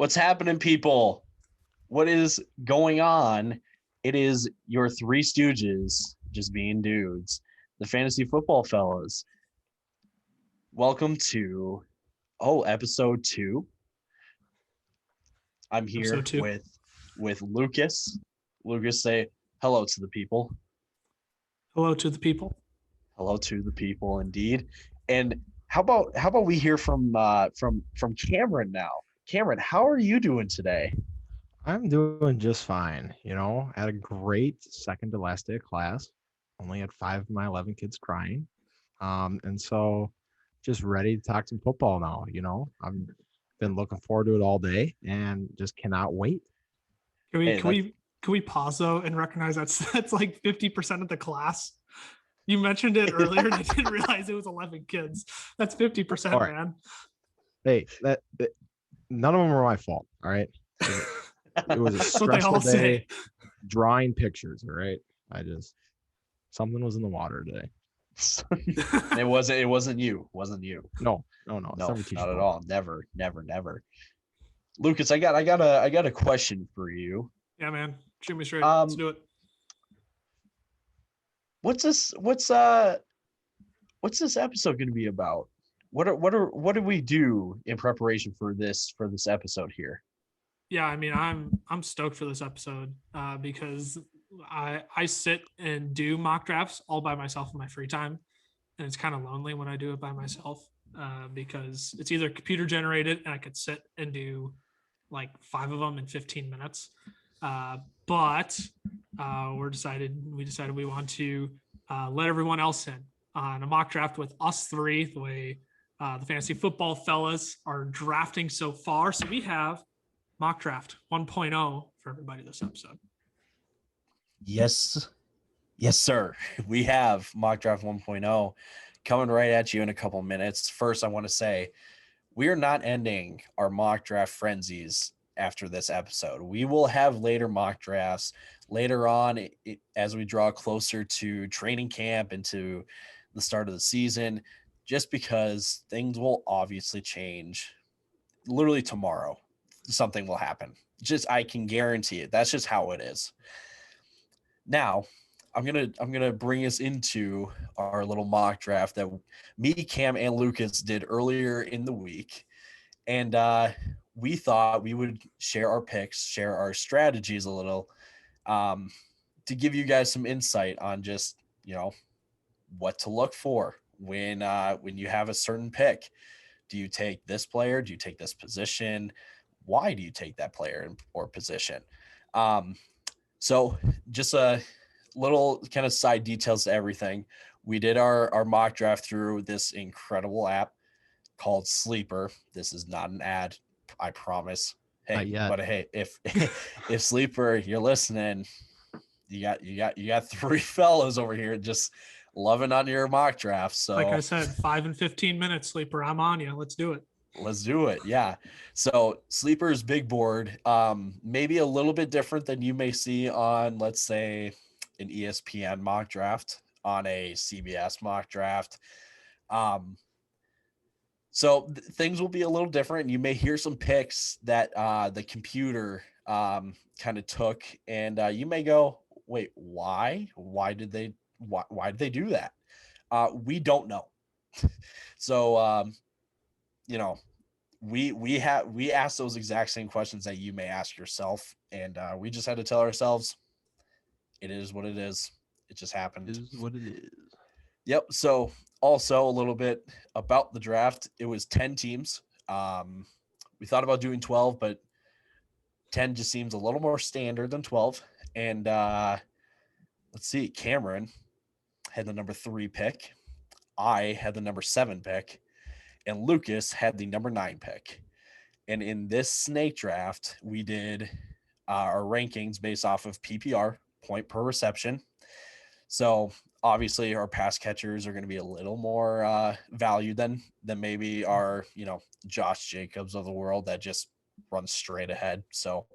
What's happening, people? What is going on? It is your three stooges just being dudes, the fantasy football fellas. Welcome to episode 2. I'm here Episode 2. with Lucas. Lucas, say hello to the people. Hello to the people. Hello to the people, indeed. And how about we hear from Cameron now? Cameron, how are you doing today? I'm doing just fine. Had a great second to last day of class. Only had 5 of my 11 kids crying. And so just ready to talk some football now. I've been looking forward to it all day and just cannot wait. Can we Hey, can we can we pause though and recognize that's like 50% of the class? You mentioned it earlier and I didn't realize it was 11 kids. That's 50%, All right. man. Hey, that none of them were my fault. All right. It was a That's what they stressful all day say. drawing pictures. All right. Something was in the water today. It wasn't you. No. No, It's not never at teachable. all. Never. Lucas, I got a question for you. Yeah, man. Shoot me straight. Let's do it. What's this episode going to be about? What do we do in preparation for this episode here? Yeah, I mean, I'm stoked for this episode because I sit and do mock drafts all by myself in my free time, and it's kind of lonely when I do it by myself because it's either computer generated and I could sit and do like 5 of them in 15 minutes, but we decided we want to let everyone else in on a mock draft with us three, the way the fantasy football fellas are drafting so far. So we have mock draft 1.0 for everybody this episode. Yes, sir. We have mock draft 1.0 coming right at you in a couple minutes. First, I want to say we are not ending our mock draft frenzies after this episode. We will have later mock drafts later on as we draw closer to training camp and to the start of the season, just because things will obviously change literally tomorrow. Something will happen. I can guarantee it. That's just how it is. Now, I'm gonna bring us into our little mock draft that me, Cam, and Lucas did earlier in the week, and we thought we would share our picks, share our strategies a little, to give you guys some insight on just what to look for when you have a certain pick. Do you take this player? Do you take this position? Why do you take that player or position? So just a little kind of side details to everything. We did our mock draft through this incredible app called Sleeper. This is not an ad, I promise. Hey, Not yet. but hey, if Sleeper, you're listening, you got 3 fellows over here just loving on your mock draft. So Like I said, 5 and 15 minutes, Sleeper. I'm on you. Let's do it. let's do it. Yeah. So Sleeper's big board, maybe a little bit different than you may see on, let's say, an ESPN mock draft, on a CBS mock draft. So things will be a little different. You may hear some picks that the computer kind of took, and you may go, "Wait, why? Why did they do that?" We don't know. So we asked those exact same questions that you may ask yourself, and we just had to tell ourselves, it is what it is. It just happened. It is what it is. Yep. So also a little bit about the draft. It was 10 teams. We thought about doing 12, but 10 just seems a little more standard than 12. And let's see, Cameron had the number 3 pick. I had the number 7 pick. And Lucas had the number 9 pick. And in this snake draft, we did our rankings based off of PPR, point per reception. So obviously our pass catchers are going to be a little more valued than maybe our, Josh Jacobs of the world that just runs straight ahead. So,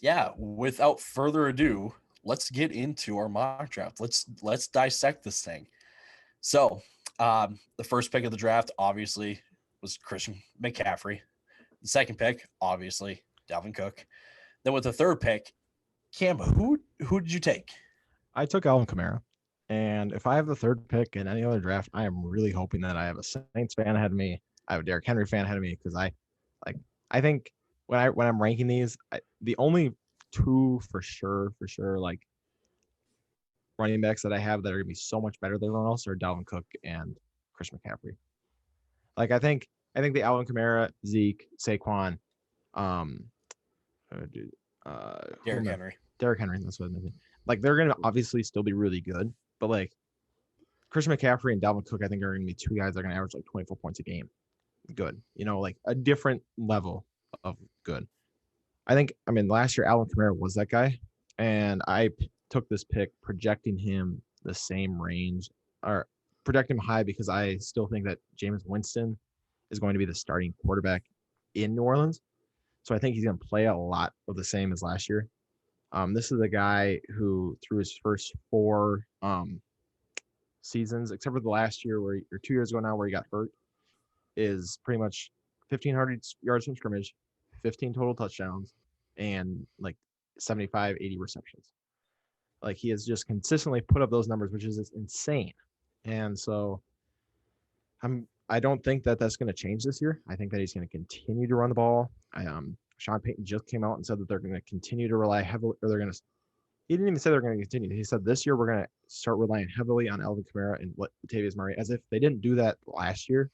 yeah, without further ado, let's get into our mock draft. Let's dissect this thing. So, the first pick of the draft obviously was Christian McCaffrey. The second pick, obviously, Dalvin Cook. Then with the third pick, Cam, who did you take? I took Alvin Kamara. And if I have the third pick in any other draft, I am really hoping that I have a Saints fan ahead of me. I have a Derrick Henry fan ahead of me because I think when I'm ranking these, the only two for sure like running backs that I have that are gonna be so much better than everyone else are Dalvin Cook and Chris McCaffrey. Like I think the Alvin Kamara, Zeke, Saquon, Derrick Henry, that's what I meant. Like they're gonna obviously still be really good, but like Chris McCaffrey and Dalvin Cook, I think are gonna be two guys that are gonna average like 24 points a game. Good, like a different level of good. I mean, last year Alvin Kamara was that guy, and I took this pick projecting him the same range or project him high because I still think that Jameis Winston is going to be the starting quarterback in New Orleans. So I think he's going to play a lot of the same as last year. This is a guy who through his first 4 seasons, except for the last year or 2 years ago now where he got hurt, is pretty much 1,500 yards from scrimmage, 15 total touchdowns, and like 75, 80 receptions. Like he has just consistently put up those numbers, which is insane. And so I don't think that that's going to change this year. I think that he's going to continue to run the ball. Sean Payton just came out and said that they're going to continue to rely heavily, or they're going to. He didn't even say they're going to continue. He said this year we're going to start relying heavily on Alvin Kamara and Latavius Murray, as if they didn't do that last year.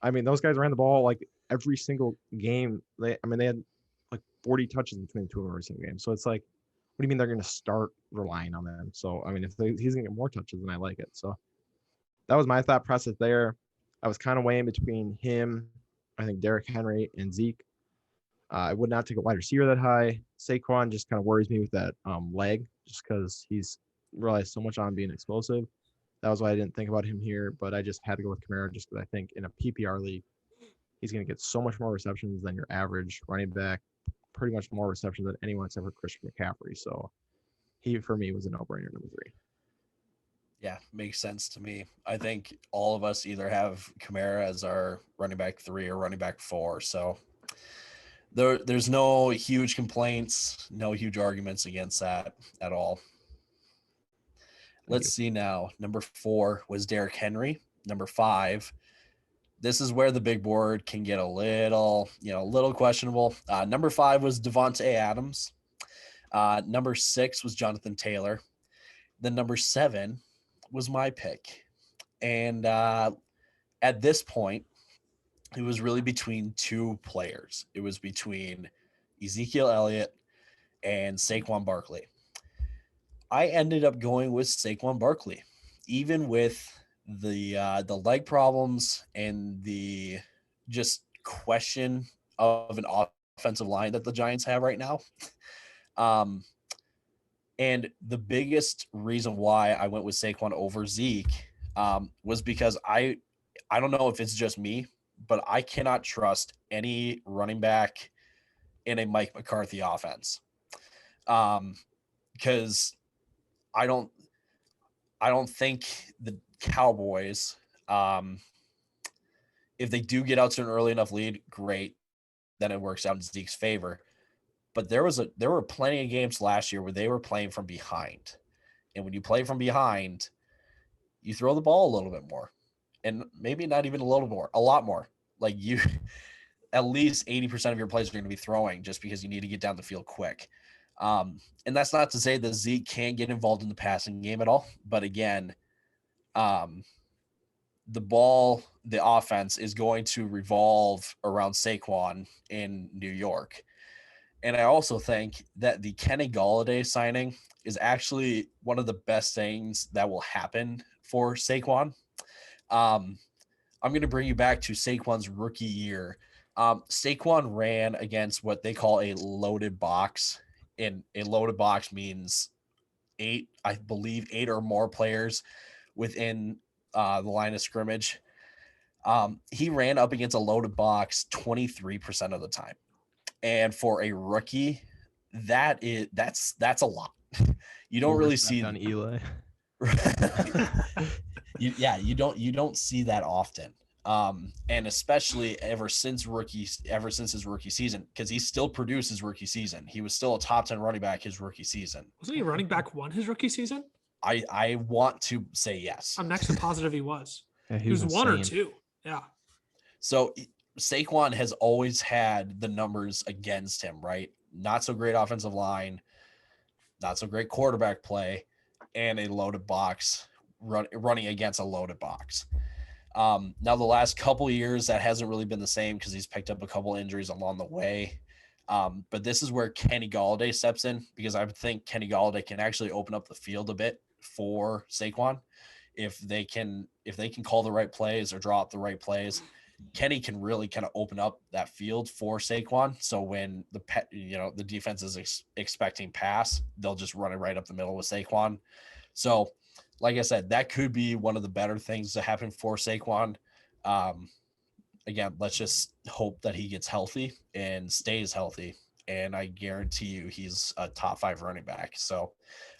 I mean, those guys ran the ball like every single game. They had like 40 touches between the two of them every single game. So it's like, what do you mean they're going to start relying on them? So I mean, if he's going to get more touches, then I like it. So that was my thought process there. I was kind of weighing between him, I think Derrick Henry, and Zeke. I would not take a wide receiver that high. Saquon just kind of worries me with that leg, just because he's relies so much on being explosive. That was why I didn't think about him here, but I just had to go with Kamara just because I think in a PPR league, he's going to get so much more receptions than your average running back, pretty much more receptions than anyone except for Christian McCaffrey. So he, for me, was a no-brainer, number 3. Yeah, makes sense to me. I think all of us either have Kamara as our running back 3 or running back 4. So there's no huge complaints, no huge arguments against that at all. Let's see now. Number 4 was Derrick Henry. Number 5, this is where the big board can get a little questionable. Number 5 was Devontae Adams. Number 6 was Jonathan Taylor. Then number 7 was my pick. And at this point, it was really between 2 players. It was between Ezekiel Elliott and Saquon Barkley. I ended up going with Saquon Barkley, even with the leg problems and the just question of an offensive line that the Giants have right now. And the biggest reason why I went with Saquon over Zeke was because I don't know if it's just me, but I cannot trust any running back in a Mike McCarthy offense. Because I don't think the Cowboys, if they do get out to an early enough lead, great, then it works out in Zeke's favor. But there were plenty of games last year where they were playing from behind. And when you play from behind, you throw the ball a little bit more. And maybe not even a little more, a lot more. Like you, at least 80% of your plays are going to be throwing just because you need to get down the field quick. And that's not to say that Zeke can't get involved in the passing game at all. But again, the offense is going to revolve around Saquon in New York. And I also think that the Kenny Golladay signing is actually one of the best things that will happen for Saquon. I'm going to bring you back to Saquon's rookie year. Saquon ran against what they call a loaded box. And a loaded box means 8 or more players within the line of scrimmage. He ran up against a loaded box 23% of the time. And for a rookie, that's a lot. You don't really see on Eli. you don't see that often. And especially ever since his rookie season, because he still produced his rookie season. He was still a top 10 running back his rookie season. Wasn't he running back one his rookie season? I want to say yes. I'm next to positive he was. Yeah, He was one or insane. two. Yeah. So Saquon has always had the numbers against him, right? Not so great offensive line, not so great quarterback play, and a loaded box running against a loaded box. Now the last couple of years that hasn't really been the same because he's picked up a couple injuries along the way. But this is where Kenny Galladay steps in, because I think Kenny Galladay can actually open up the field a bit for Saquon if they can call the right plays or draw up the right plays. Kenny can really kind of open up that field for Saquon. So when the defense is expecting pass, they'll just run it right up the middle with Saquon. So, like I said, that could be one of the better things to happen for Saquon. Again, let's just hope that he gets healthy and stays healthy. And I guarantee you he's a top 5 running back. So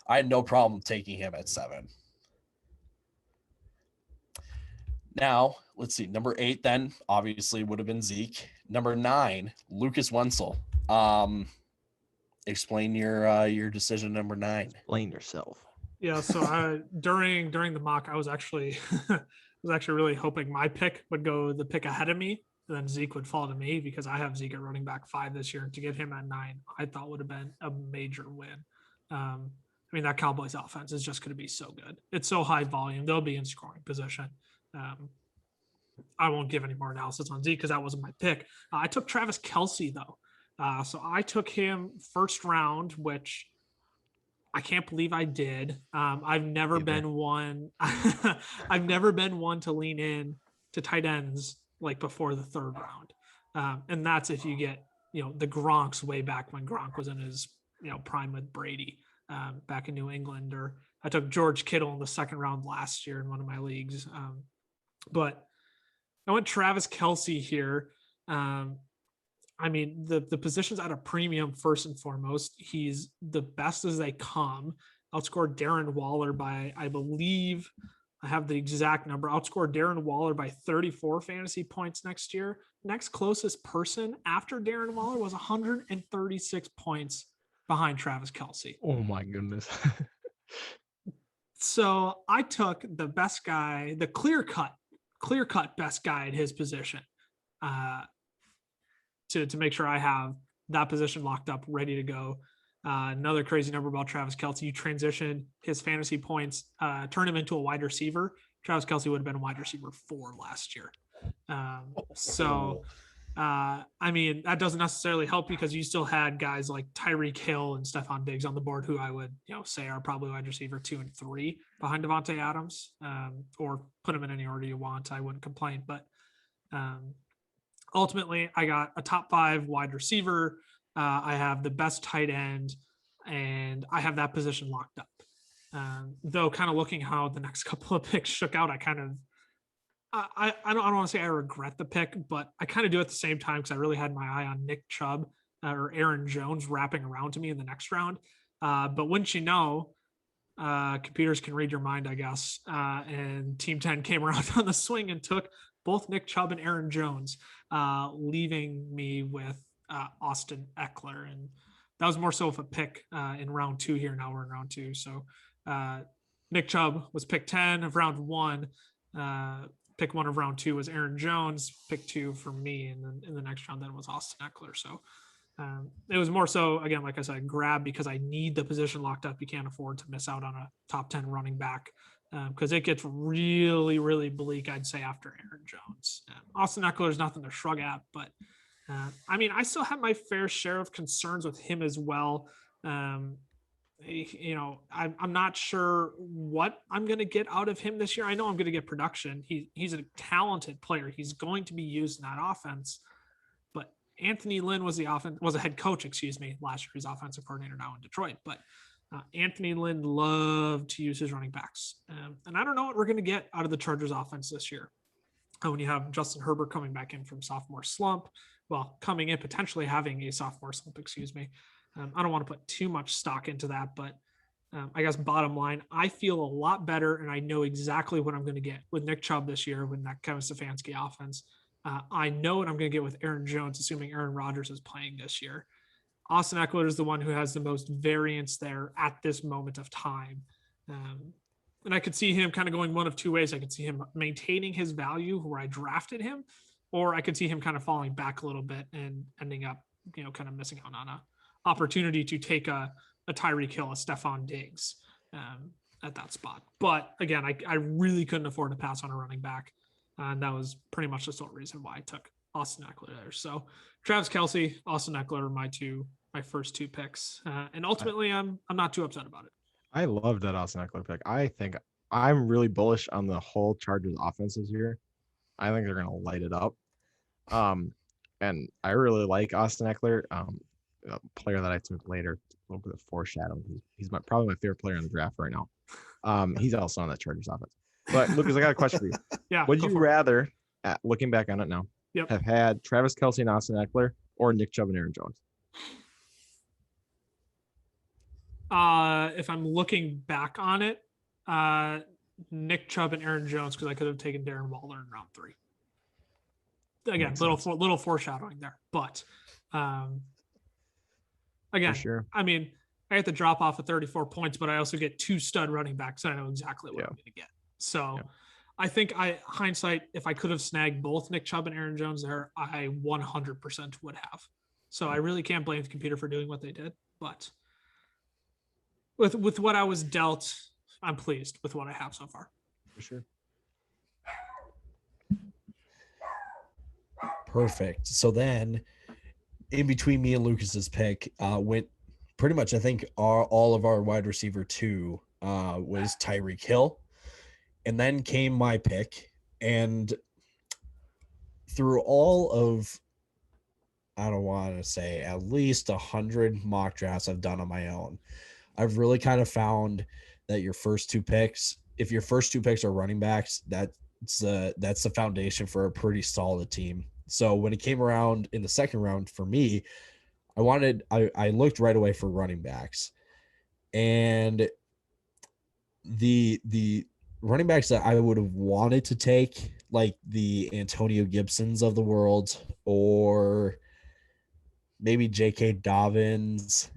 I had no problem taking him at 7. Now, let's see. Number 8 then obviously would have been Zeke. Number 9, Lucas Wenzel. Explain your decision number 9. Explain yourself. Yeah. So during the mock, I was actually really hoping my pick would go the pick ahead of me, and then Zeke would fall to me because I have Zeke at running back 5 this year. To get him at 9, I thought would have been a major win. I mean, that Cowboys offense is just going to be so good. It's so high volume. They'll be in scoring position. I won't give any more analysis on Zeke because that wasn't my pick. I took Travis Kelce though. So I took him first round, which I can't believe I did. I've never been one. I've never been one to lean in to tight ends like before the 3rd round. And that's if you get, the Gronks way back when Gronk was in his, prime with Brady back in New England, or I took George Kittle in the 2nd round last year in one of my leagues. But I went Travis Kelce here. I mean, the position's at a premium first and foremost. He's the best as they come. Outscored Darren Waller by, I believe, I have the exact number. Outscored Darren Waller by 34 fantasy points next year. Next closest person after Darren Waller was 136 points behind Travis Kelce. Oh my goodness. So I took the best guy, the clear cut best guy at his position, to make sure I have that position locked up, ready to go. Another crazy number about Travis Kelce: you transition his fantasy points, turn him into a wide receiver. Travis Kelce would have been a wide receiver 4 last year. I mean, that doesn't necessarily help because you still had guys like Tyreek Hill and Stephon Diggs on the board, who I would, say are probably wide receiver 2 and 3 behind Devontae Adams, or put them in any order you want. I wouldn't complain, but ultimately I got a top 5 wide receiver. I have the best tight end, and I have that position locked up. Though kind of looking how the next couple of picks shook out, I don't want to say I regret the pick, but I kind of do at the same time because I really had my eye on Nick Chubb or Aaron Jones wrapping around to me in the next round. But wouldn't you know, computers can read your mind, I guess. And Team 10 came around on the swing and took both Nick Chubb and Aaron Jones, leaving me with Austin Eckler. And that was more so of a pick in round 2 here. Now we're in round 2. So Nick Chubb was pick 10 of round 1. Pick 1 of round 2 was Aaron Jones. Pick 2 for me, and then in the next round then was Austin Eckler. So it was more so, again, like I said, grab because I need the position locked up. You can't afford to miss out on a top 10 running back because it gets really, really bleak, I'd say, after Aaron Jones. Austin Eckler is nothing to shrug at, but I mean, I still have my fair share of concerns with him as well. I'm not sure what I'm going to get out of him this year. I know I'm going to get production. He's a talented player. He's going to be used in that offense. But Anthony Lynn was a head coach, last year. He's offensive coordinator now in Detroit. But Anthony Lynn loved to use his running backs. And I don't know what we're going to get out of the Chargers offense this year. When you have Justin Herbert coming back in from sophomore slump, coming in, potentially having a sophomore slump, I don't want to put too much stock into that, but I guess bottom line, I feel a lot better, and I know exactly what I'm going to get with Nick Chubb this year with that Kevin Stefanski offense. I know what I'm going to get with Aaron Jones, assuming Aaron Rodgers is playing this year. Austin Eckler is the one who has the most variance there at this moment of time. And I could see him kind of going one of two ways. I could see him maintaining his value where I drafted him, or I could see him kind of falling back a little bit and ending up, kind of missing out on a opportunity to take a Tyreek Hill, a Stephon Diggs at that spot. But again, I really couldn't afford to pass on a running back. And that was pretty much the sole reason why I took Austin Eckler there. So Travis Kelce, Austin Eckler are my first two picks. And ultimately, I'm not too upset about it. I love that Austin Eckler pick. I think I'm really bullish on the whole Chargers offense this year. I think they're going to light it up. And I really like Austin Eckler, a player that I took later, a little bit of foreshadowing. He's probably my favorite player in the draft right now. He's also on that Chargers offense. But Lucas, I got a question for you. Yeah. Would you rather, looking back on it now, have had Travis Kelce and Austin Eckler or Nick Chubb and Aaron Jones? If I'm looking back on it, Nick Chubb and Aaron Jones, because I could have taken Darren Waller in round 3. Again, little foreshadowing there, but again, sure. I mean, I get the drop off of 34 points, but I also get 2 stud running backs, and I know exactly what I'm going to get. So, I think hindsight, if I could have snagged both Nick Chubb and Aaron Jones there, I 100% would have. So I really can't blame the computer for doing what they did, but with what I was dealt, I'm pleased with what I have so far. For sure. Perfect. So then, in between me and Lucas's pick, went pretty much. I think all of our wide receiver 2 was Tyreek Hill, and then came my pick. And through all of, I don't want to say at least 100 mock drafts I've done on my own, I've really kind of found that your first 2 picks, if your first 2 picks are running backs, that's the foundation for a pretty solid team. So when it came around in the second round for me, I looked right away for running backs, and the running backs that I would have wanted to take, like the Antonio Gibsons of the world, or maybe J.K. Dobbins.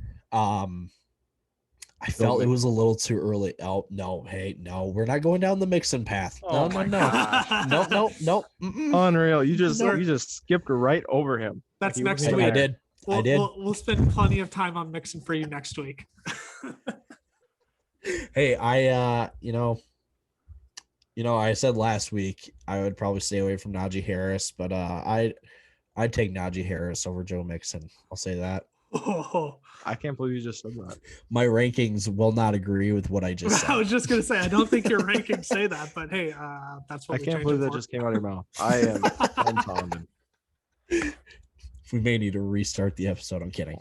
I felt it was a little too early. Oh, no. Hey, no, we're not going down the Mixon path. No. No. Unreal. You just skipped right over him. That's next week. I did. We'll spend plenty of time on Mixon for you next week. Hey, I I said last week I would probably stay away from Najee Harris, but I'd take Najee Harris over Joe Mixon. I'll say that. Oh. I can't believe you just said that. My rankings will not agree with what I just said. I was just gonna say I don't think your rankings say that, but hey, that's what I can't believe that just came out of your mouth. I am unfounded. We may need to restart the episode. I'm kidding.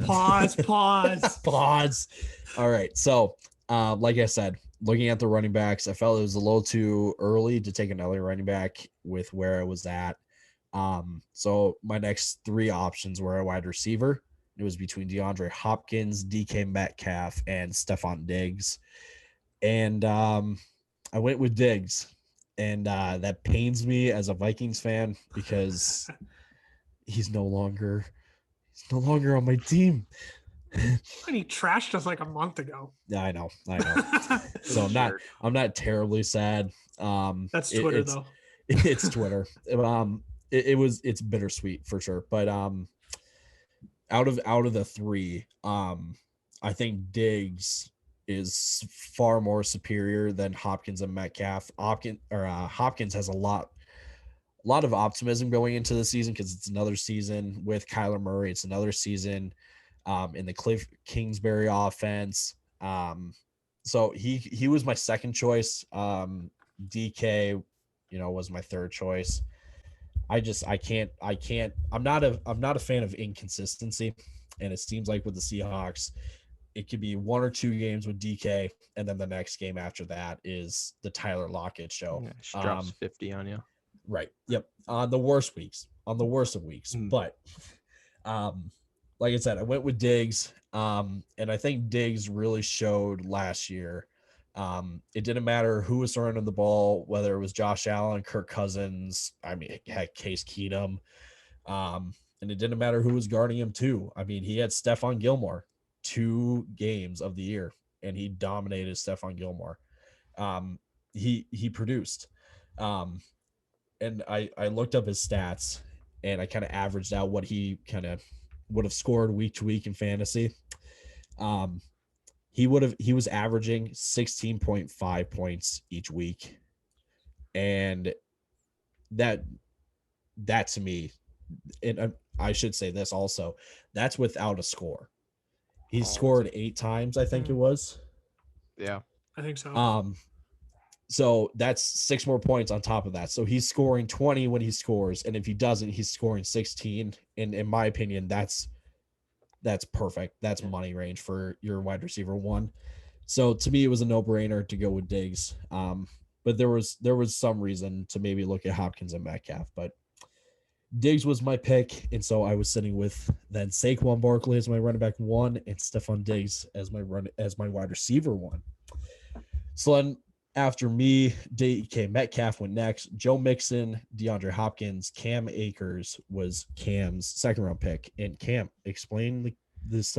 Pause. All right. So, like I said, looking at the running backs, I felt it was a little too early to take another running back with where I was at. So my next 3 options were a wide receiver. It was between DeAndre Hopkins, DK Metcalf, and Stephon Diggs. And I went with Diggs. And that pains me as a Vikings fan because he's no longer on my team. And he trashed us like a month ago. Yeah, I know. So I'm not terribly sad. That's Twitter though. It's Twitter. It's bittersweet for sure. But out of the 3, I think Diggs is far more superior than Hopkins and Metcalf. Hopkins has a lot of optimism going into the season because it's another season with Kyler Murray. It's another season in the Cliff Kingsbury offense. So he was my second choice. DK, was my third choice. I'm not a fan of inconsistency. And it seems like with the Seahawks, it could be 1 or 2 games with DK, and then the next game after that is the Tyler Lockett show. Yeah, she drops 50 on you. Right. Yep. On the worst of weeks. But like I said, I went with Diggs. And I think Diggs really showed last year. It didn't matter who was throwing the ball, whether it was Josh Allen, Kirk Cousins, I mean, heck, Case Keenum. And it didn't matter who was guarding him too. I mean, he had Stephon Gilmore 2 games of the year, and he dominated Stephon Gilmore. He produced. Um, and I looked up his stats, and I kind of averaged out what he kind of would have scored week to week in fantasy. Um, he was averaging 16.5 points each week, and that to me, and I should say this also, that's without a score. He scored 8 times, I think it was. Yeah. I think so. So that's 6 more points on top of that. So he's scoring 20 when he scores, and if he doesn't, he's scoring 16. And in my opinion, that's perfect. That's money range for your wide receiver 1. So to me, it was a no-brainer to go with Diggs. But there was some reason to maybe look at Hopkins and Metcalf, but Diggs was my pick, and so I was sitting with then Saquon Barkley as my running back 1 and Stephon Diggs as my wide receiver 1. So then after me, DK Metcalf went next. Joe Mixon, DeAndre Hopkins, Cam Akers was Cam's second round pick. And Cam, explain this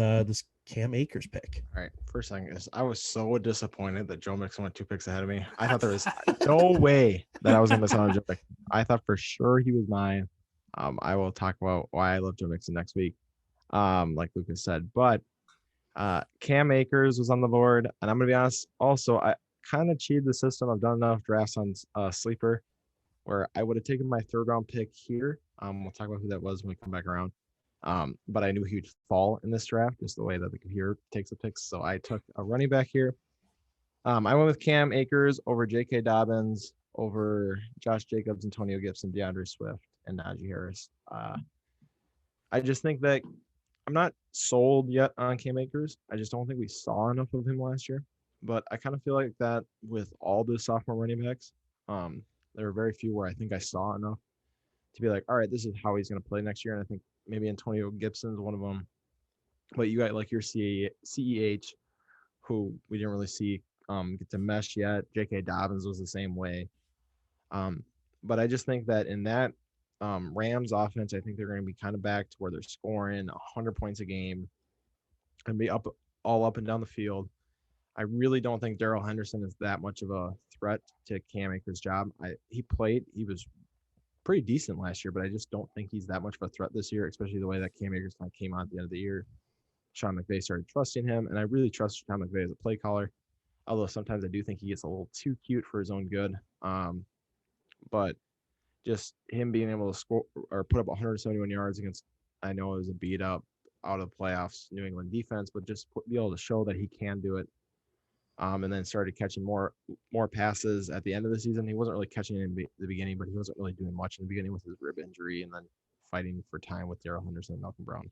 Cam Akers pick. All right. First thing is, I was so disappointed that Joe Mixon went 2 picks ahead of me. I thought there was no way that I was going to miss out on Joe Mixon. I thought for sure he was mine. I will talk about why I love Joe Mixon next week, like Lucas said. But Cam Akers was on the board, and I'm going to be honest. Also, I kind of cheated the system. I've done enough drafts on Sleeper where I would have taken my 3rd round pick here. We'll talk about who that was when we come back around. But I knew he would fall in this draft, just the way that the computer takes the picks. So I took a running back here. I went with Cam Akers over J.K. Dobbins, over Josh Jacobs, Antonio Gibson, DeAndre Swift, and Najee Harris. I just think that I'm not sold yet on Cam Akers. I just don't think we saw enough of him last year. But I kind of feel like that with all the sophomore running backs, there are very few where I think I saw enough to be like, all right, this is how he's going to play next year. And I think maybe Antonio Gibson's one of them. But you got like your CEH, who we didn't really see get to mesh yet. J.K. Dobbins was the same way. But I just think that in that Rams offense, I think they're going to be kind of back to where they're scoring 100 points a game and be all up and down the field. I really don't think Darrell Henderson is that much of a threat to Cam Akers' job. He was pretty decent last year, but I just don't think he's that much of a threat this year, especially the way that Cam Akers kind of came on at the end of the year. Sean McVay started trusting him, and I really trust Sean McVay as a play caller, although sometimes I do think he gets a little too cute for his own good. But just him being able to score or put up 171 yards against, I know it was a beat up out of the playoffs New England defense, but just be able to show that he can do it. And then started catching more passes at the end of the season. He wasn't really catching it in the beginning, but he wasn't really doing much in the beginning with his rib injury and then fighting for time with Darrell Henderson and Malcolm Brown.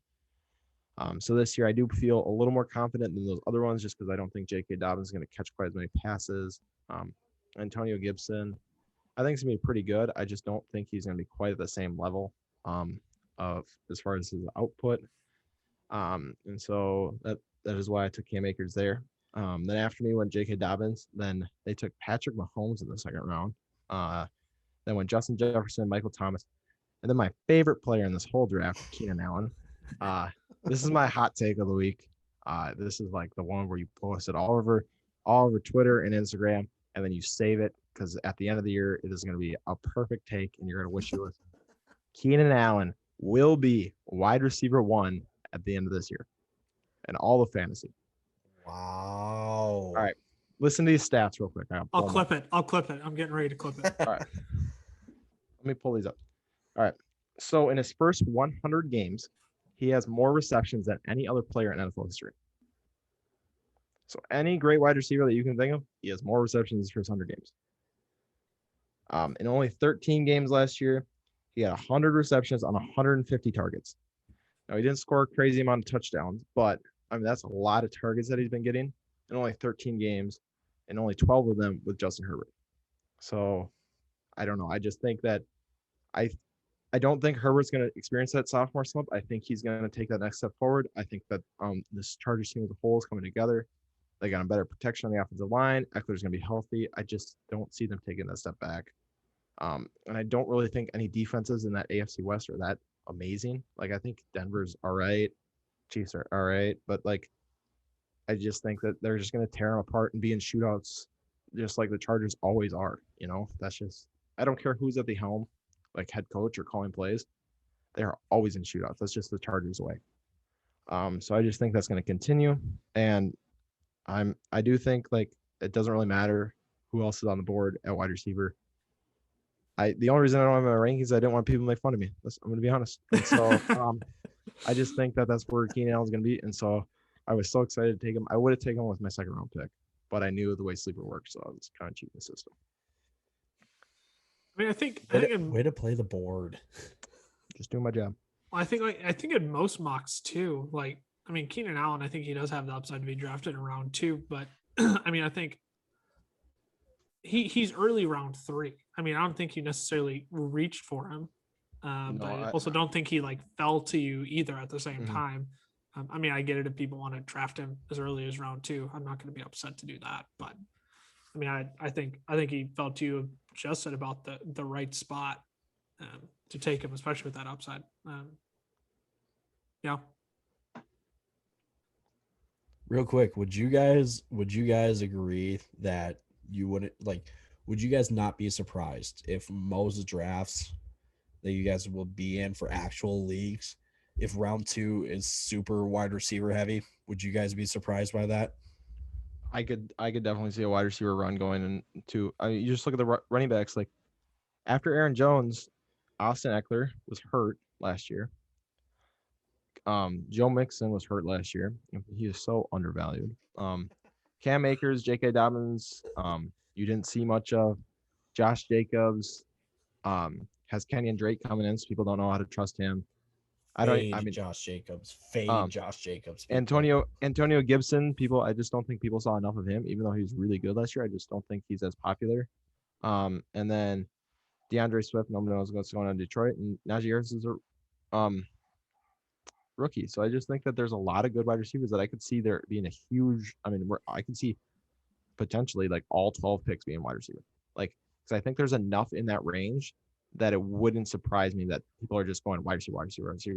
So this year I do feel a little more confident than those other ones just because I don't think J.K. Dobbins is going to catch quite as many passes. Antonio Gibson, I think he's going to be pretty good. I just don't think he's going to be quite at the same level of as far as his output. And so that is why I took Cam Akers there. Then after me went J.K. Dobbins. Then they took Patrick Mahomes in the second round. Then went Justin Jefferson, Michael Thomas. And then my favorite player in this whole draft, Keenan Allen. This is my hot take of the week. This is like the one where you post it all over Twitter and Instagram, and then you save it because at the end of the year, it is going to be a perfect take, and you're going to wish you was. Keenan Allen will be wide receiver 1 at the end of this year and all of fantasy. Wow. All right. Listen to these stats real quick. I'll clip it. I'm getting ready to clip it. All right. Let me pull these up. All right. So in his first 100 games, he has more receptions than any other player in NFL history. So any great wide receiver that you can think of, he has more receptions in his first 100 games. In only 13 games last year, he had 100 receptions on 150 targets. Now, he didn't score a crazy amount of touchdowns, but I mean, that's a lot of targets that he's been getting in only 13 games and only 12 of them with Justin Herbert. So I don't know. I just think that I I don't think Herbert's going to experience that sophomore slump. I think he's going to take that next step forward. I think that this Chargers team as a whole is coming together. They got a better protection on the offensive line. Eckler's going to be healthy. I just don't see them taking that step back. And I don't really think any defenses in that AFC West are that amazing. Like, I think Denver's all right. Chiefs are all right. But, like, I just think that they're just going to tear them apart and be in shootouts just like the Chargers always are. You know, that's just – I don't care who's at the helm, like head coach or calling plays. They're always in shootouts. That's just the Chargers way. So I just think that's going to continue. And I do think, like, it doesn't really matter who else is on the board at wide receiver. The only reason I don't have my rankings, I didn't want people to make fun of me. I'm going to be honest. And so I just think that that's where Keenan Allen's going to be. And so I was so excited to take him. I would have taken him with my second round pick, but I knew the way Sleeper works, so I was kind of cheating the system. I mean, I think way to play the board. Just doing my job. I think in most mocks too. Like, I mean, Keenan Allen, I think he does have the upside to be drafted in round 2, but I mean, I think he's early round 3. I mean, I don't think you necessarily reached for him, but I also don't think he like fell to you either at the same time. I mean, I get it if people want to draft him as early as round 2. I'm not going to be upset to do that, but I mean, I think he fell to you just at about the right spot to take him, especially with that upside. Yeah. Real quick, would you guys agree that you wouldn't would you guys not be surprised if most drafts that you guys will be in for actual leagues, if round 2 is super wide receiver heavy? Would you guys be surprised by that? I could definitely see a wide receiver run going into. I mean, you just look at the running backs. Like, after Aaron Jones, Austin Eckler was hurt last year. Joe Mixon was hurt last year. He is so undervalued. Cam Akers, J.K. Dobbins, you didn't see much of. Josh Jacobs has Kenyon Drake coming in, so people don't know how to trust him. Josh Jacobs. Josh Jacobs. Antonio Gibson, I just don't think people saw enough of him, even though he was really good last year. I just don't think he's as popular. And then DeAndre Swift, nobody knows what's going on in Detroit, and Najee Harris is a rookie. So I just think that there's a lot of good wide receivers that I could see there being a huge. I mean, I could see potentially like all 12 picks being wide receiver. Like, because I think there's enough in that range that it wouldn't surprise me that people are just going wide receiver,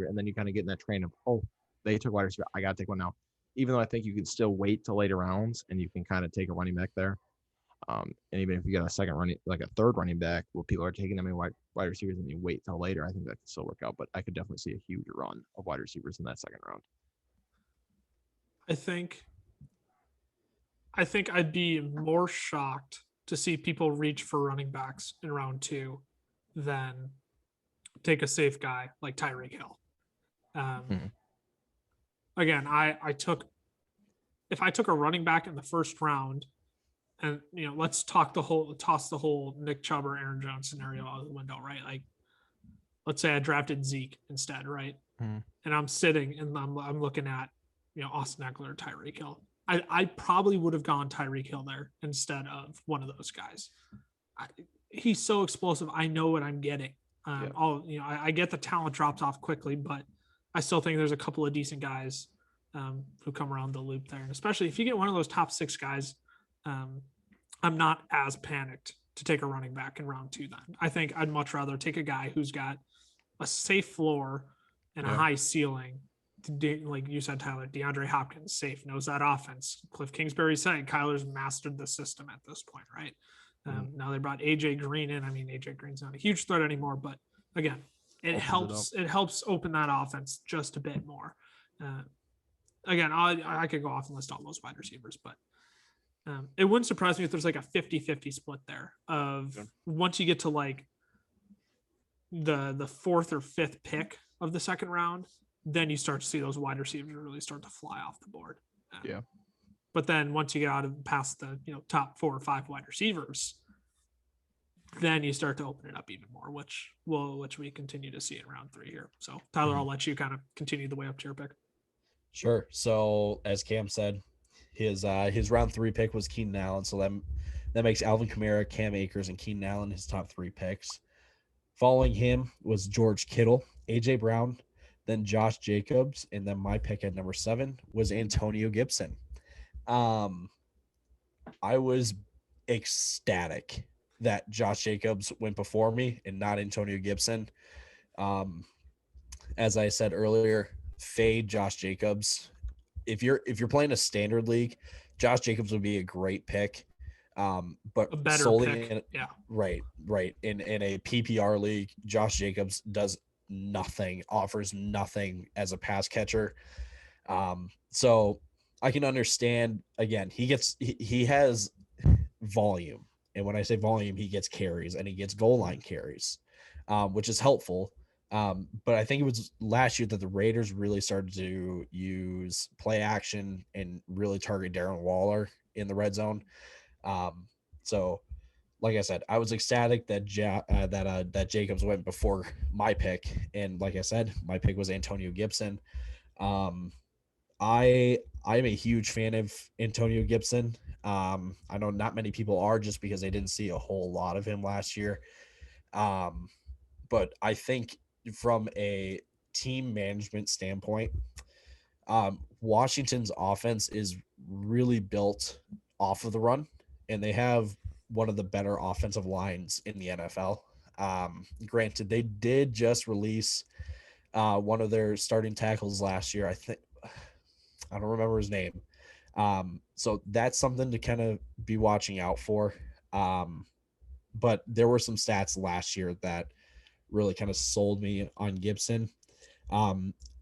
and then you kind of get in that train of, oh, they took wide receiver, I gotta take one now. Even though I think you can still wait till later rounds and you can kind of take a running back there. And even if you get a third running back, well, people are taking them in wide receivers and you wait till later, I think that can still work out. But I could definitely see a huge run of wide receivers in that second round. I think I'd be more shocked to see people reach for running backs in round 2 than take a safe guy like Tyreek Hill. Again, if I took a running back in the first round, and let's toss the whole Nick Chubb or Aaron Jones scenario out of the window, right? Like, let's say I drafted Zeke instead, right? And I'm sitting and I'm looking at Austin Eckler or Tyreek Hill. I probably would have gone Tyreek Hill there instead of one of those guys. He's so explosive. I know what I'm getting. I get the talent drops off quickly, but I still think there's a couple of decent guys who come around the loop there. And especially if you get one of those top 6 guys, I'm not as panicked to take a running back in round 2 then. I think I'd much rather take a guy who's got a safe floor and a high ceiling. Like you said, Tyler, DeAndre Hopkins, safe, knows that offense. Cliff Kingsbury said Kyler's mastered the system at this point, right? Now they brought AJ Green in. I mean, AJ Green's not a huge threat anymore, but again, it helps open that offense just a bit more. Again, I could go off and list all those wide receivers, but it wouldn't surprise me if there's like a 50-50 split there of once you get to like the 4th or 5th pick of the second round, then you start to see those wide receivers really start to fly off the board. But then once you get out of past the top 4 or 5 wide receivers, then you start to open it up even more, which we continue to see in round 3 here. So Tyler, I'll let you kind of continue the way up to your pick. Sure. So as Cam said, his round 3 pick was Keenan Allen. So that makes Alvin Kamara, Cam Akers, and Keenan Allen his top 3 picks. Following him was George Kittle, AJ Brown, then Josh Jacobs, and then my pick at number 7 was Antonio Gibson. I was ecstatic that Josh Jacobs went before me and not Antonio Gibson. As I said earlier, fade Josh Jacobs. If you're playing a standard league, Josh Jacobs would be a great pick. But A better solely pick. Yeah. right. In a PPR league, Josh Jacobs does nothing, offers nothing as a pass catcher. So I can understand, again, he has volume. And when I say volume, he gets carries and he gets goal line carries, which is helpful. But I think it was last year that the Raiders really started to use play action and really target Darren Waller in the red zone. So like I said, I was ecstatic that that Jacobs went before my pick. And like I said, my pick was Antonio Gibson. I'm a huge fan of Antonio Gibson. I know not many people are, just because they didn't see a whole lot of him last year. But I think from a team management standpoint, Washington's offense is really built off of the run, and they have one of the better offensive lines in the NFL. Granted, they did just release one of their starting tackles last year. I don't remember his name. So that's something to kind of be watching out for. But there were some stats last year that really kind of sold me on Gibson.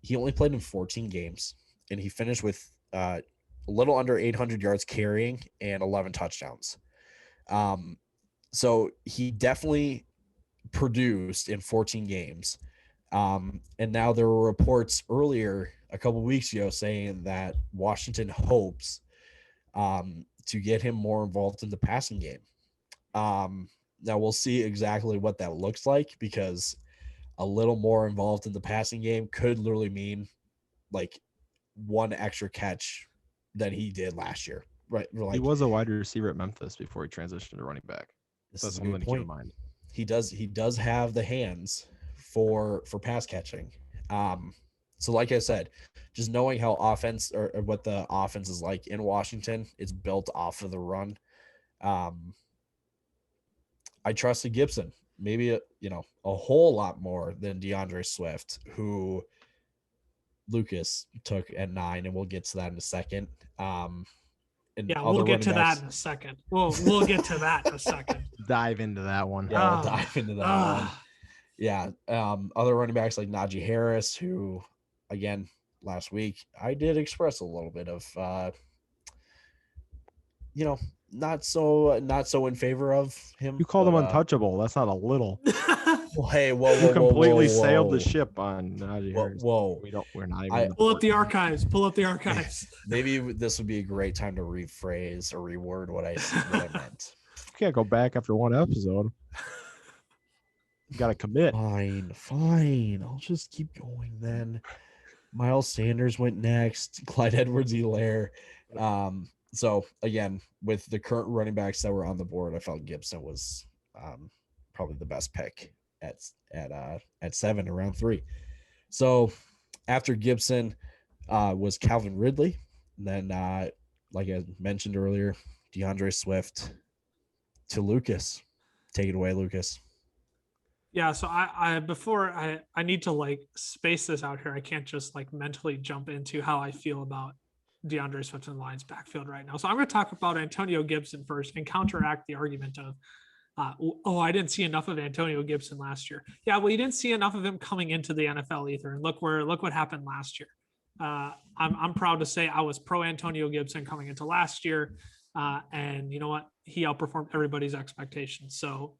He only played in 14 games, and he finished with a little under 800 yards carrying and 11 touchdowns. So he definitely produced in 14 games. And now there were reports earlier a couple weeks ago saying that Washington hopes to get him more involved in the passing game. Now we'll see exactly what that looks like, because a little more involved in the passing game could literally mean like one extra catch than he did last year. Right. Like, he was a wide receiver at Memphis before he transitioned to running back. this That's is a something good to keep in point. mind. He does have the hands for pass catching. So like I said, just knowing how offense or what the offense is like in Washington, it's built off of the run. I trusted Gibson, maybe a whole lot more than DeAndre Swift, who Lucas took at 9, and we'll get to that in a second. And Yeah, we'll get to that in a second. We'll get to that in a second. Dive into that one. Yeah, we'll dive into that one. Yeah. Other running backs like Najee Harris, who, again, last week I did express a little bit of, not so in favor of him. You called him untouchable. That's not a little. Well, hey, whoa, You completely sailed the whoa. ship on Najee Harris. Whoa. We're not even. Pull up the archives. Maybe this would be a great time to rephrase or reword what I meant. You can't go back after one episode. You got to commit. Fine. I'll just keep going then. Miles Sanders went next. Clyde Edwards-Helaire. So again, with the current running backs that were on the board, I felt Gibson was probably the best pick at 7, around 3. So after Gibson was Calvin Ridley. And then, like I mentioned earlier, DeAndre Swift to Lucas. Take it away, Lucas. Yeah, so I need to like space this out here. I can't just like mentally jump into how I feel about DeAndre Swift and the Lions backfield right now. So I'm going to talk about Antonio Gibson first and counteract the argument of, I didn't see enough of Antonio Gibson last year. Yeah, well, you didn't see enough of him coming into the NFL either. And look what happened last year. I'm proud to say I was pro Antonio Gibson coming into last year. And you know what? He outperformed everybody's expectations. So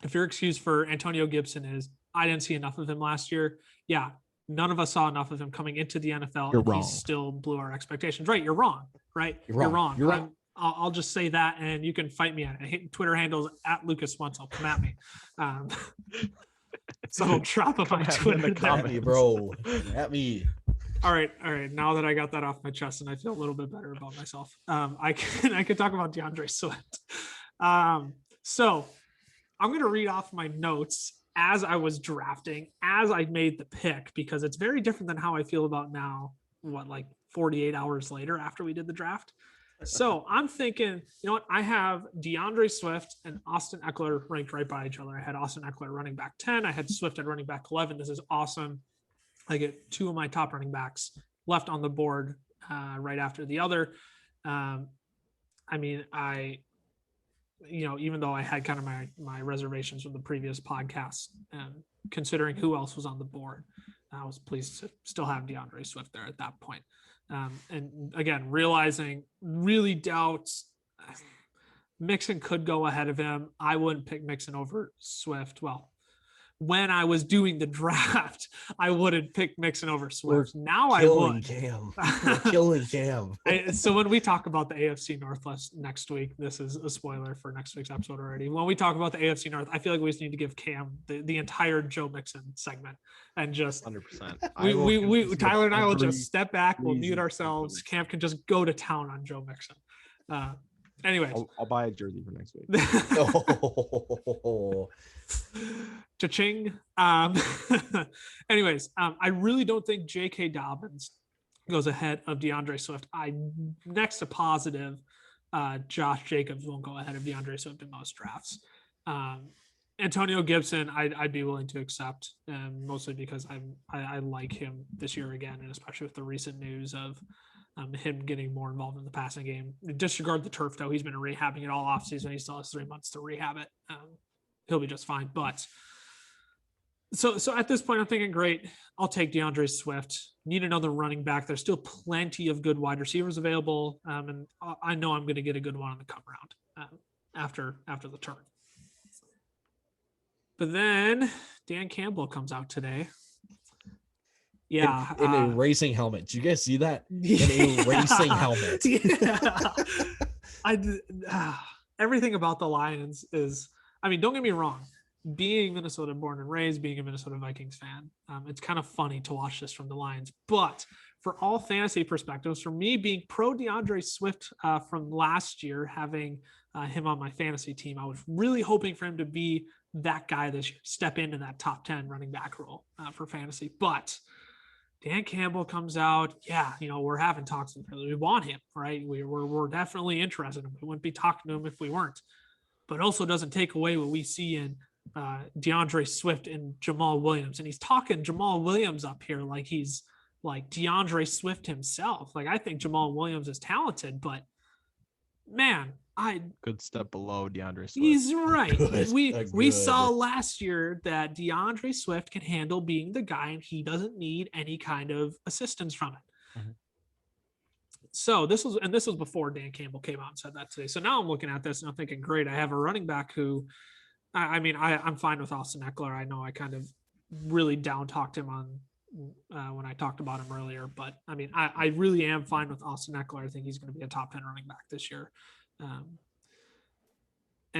if your excuse for Antonio Gibson is, I didn't see enough of him last year. Yeah, none of us saw enough of him coming into the NFL. You're and wrong. He still blew our expectations. Right. You're wrong. Right. You're wrong. You're wrong. I'll just say that, and you can fight me at it. Twitter handles at Lucas Wenzel. Come at me. So I'll drop of my Twitter. At me, bro. At me. All right. Now that I got that off my chest and I feel a little bit better about myself, I can talk about DeAndre Swift. So I'm going to read off my notes as I was drafting, as I made the pick, because it's very different than how I feel about now, like 48 hours later after we did the draft. So I'm thinking, you know what? I have DeAndre Swift and Austin Eckler ranked right by each other. I had Austin Eckler running back 10. I had Swift at running back 11. This is awesome. I get two of my top running backs left on the board right after the other. I mean, even though I had kind of my reservations from the previous podcast, considering who else was on the board, I was pleased to still have DeAndre Swift there at that point. And again, realizing really doubts Mixon could go ahead of him. I wouldn't pick Mixon over Swift. Well, when I was doing the draft, I wouldn't pick Mixon over Swift. Now I would. We're killing Cam. So when we talk about the AFC Northwest next week, this is a spoiler for next week's episode already. When we talk about the AFC North, I feel like we just need to give Cam the entire Joe Mixon segment and just 100%. we Tyler and I will just step back. We'll mute ourselves. Cam can just go to town on Joe Mixon. Anyways, I'll buy a jersey for next week. Oh. Cha-ching. Anyways, I really don't think J.K. Dobbins goes ahead of DeAndre Swift. Next to positive, Josh Jacobs won't go ahead of DeAndre Swift in most drafts. Antonio Gibson, I'd be willing to accept, mostly because I like him this year again, and especially with the recent news of him getting more involved in the passing game. Disregard the turf, though. He's been rehabbing it all offseason. He still has 3 months to rehab it. He'll be just fine. But so at this point, I'm thinking, great, I'll take DeAndre Swift. Need another running back. There's still plenty of good wide receivers available. And I know I'm going to get a good one on the come round after the turn. But then Dan Campbell comes out today. Yeah. In a racing helmet. Did you guys see that? In a racing helmet. Everything about the Lions is, I mean, don't get me wrong. Being Minnesota born and raised, being a Minnesota Vikings fan, it's kind of funny to watch this from the Lions. But for all fantasy perspectives, for me being pro DeAndre Swift from last year, having him on my fantasy team, I was really hoping for him to be that guy this year, step into that top 10 running back role for fantasy. But Dan Campbell comes out. Yeah, we're having talks with him. We want him, right? We're definitely interested in him. We wouldn't be talking to him if we weren't. But also doesn't take away what we see in DeAndre Swift and Jamal Williams. And he's talking Jamal Williams up here like he's like DeAndre Swift himself. Like, I think Jamal Williams is talented, but man, good step below DeAndre Swift. He's right. Good. We saw last year that DeAndre Swift can handle being the guy, and he doesn't need any kind of assistance from it. Mm-hmm. So this was before Dan Campbell came out and said that today. So now I'm looking at this and I'm thinking, great, I have a running back who, I'm fine with Austin Eckler. I know I kind of really down talked him on when I talked about him earlier, but I mean, I really am fine with Austin Eckler. I think he's going to be a top 10 running back this year. And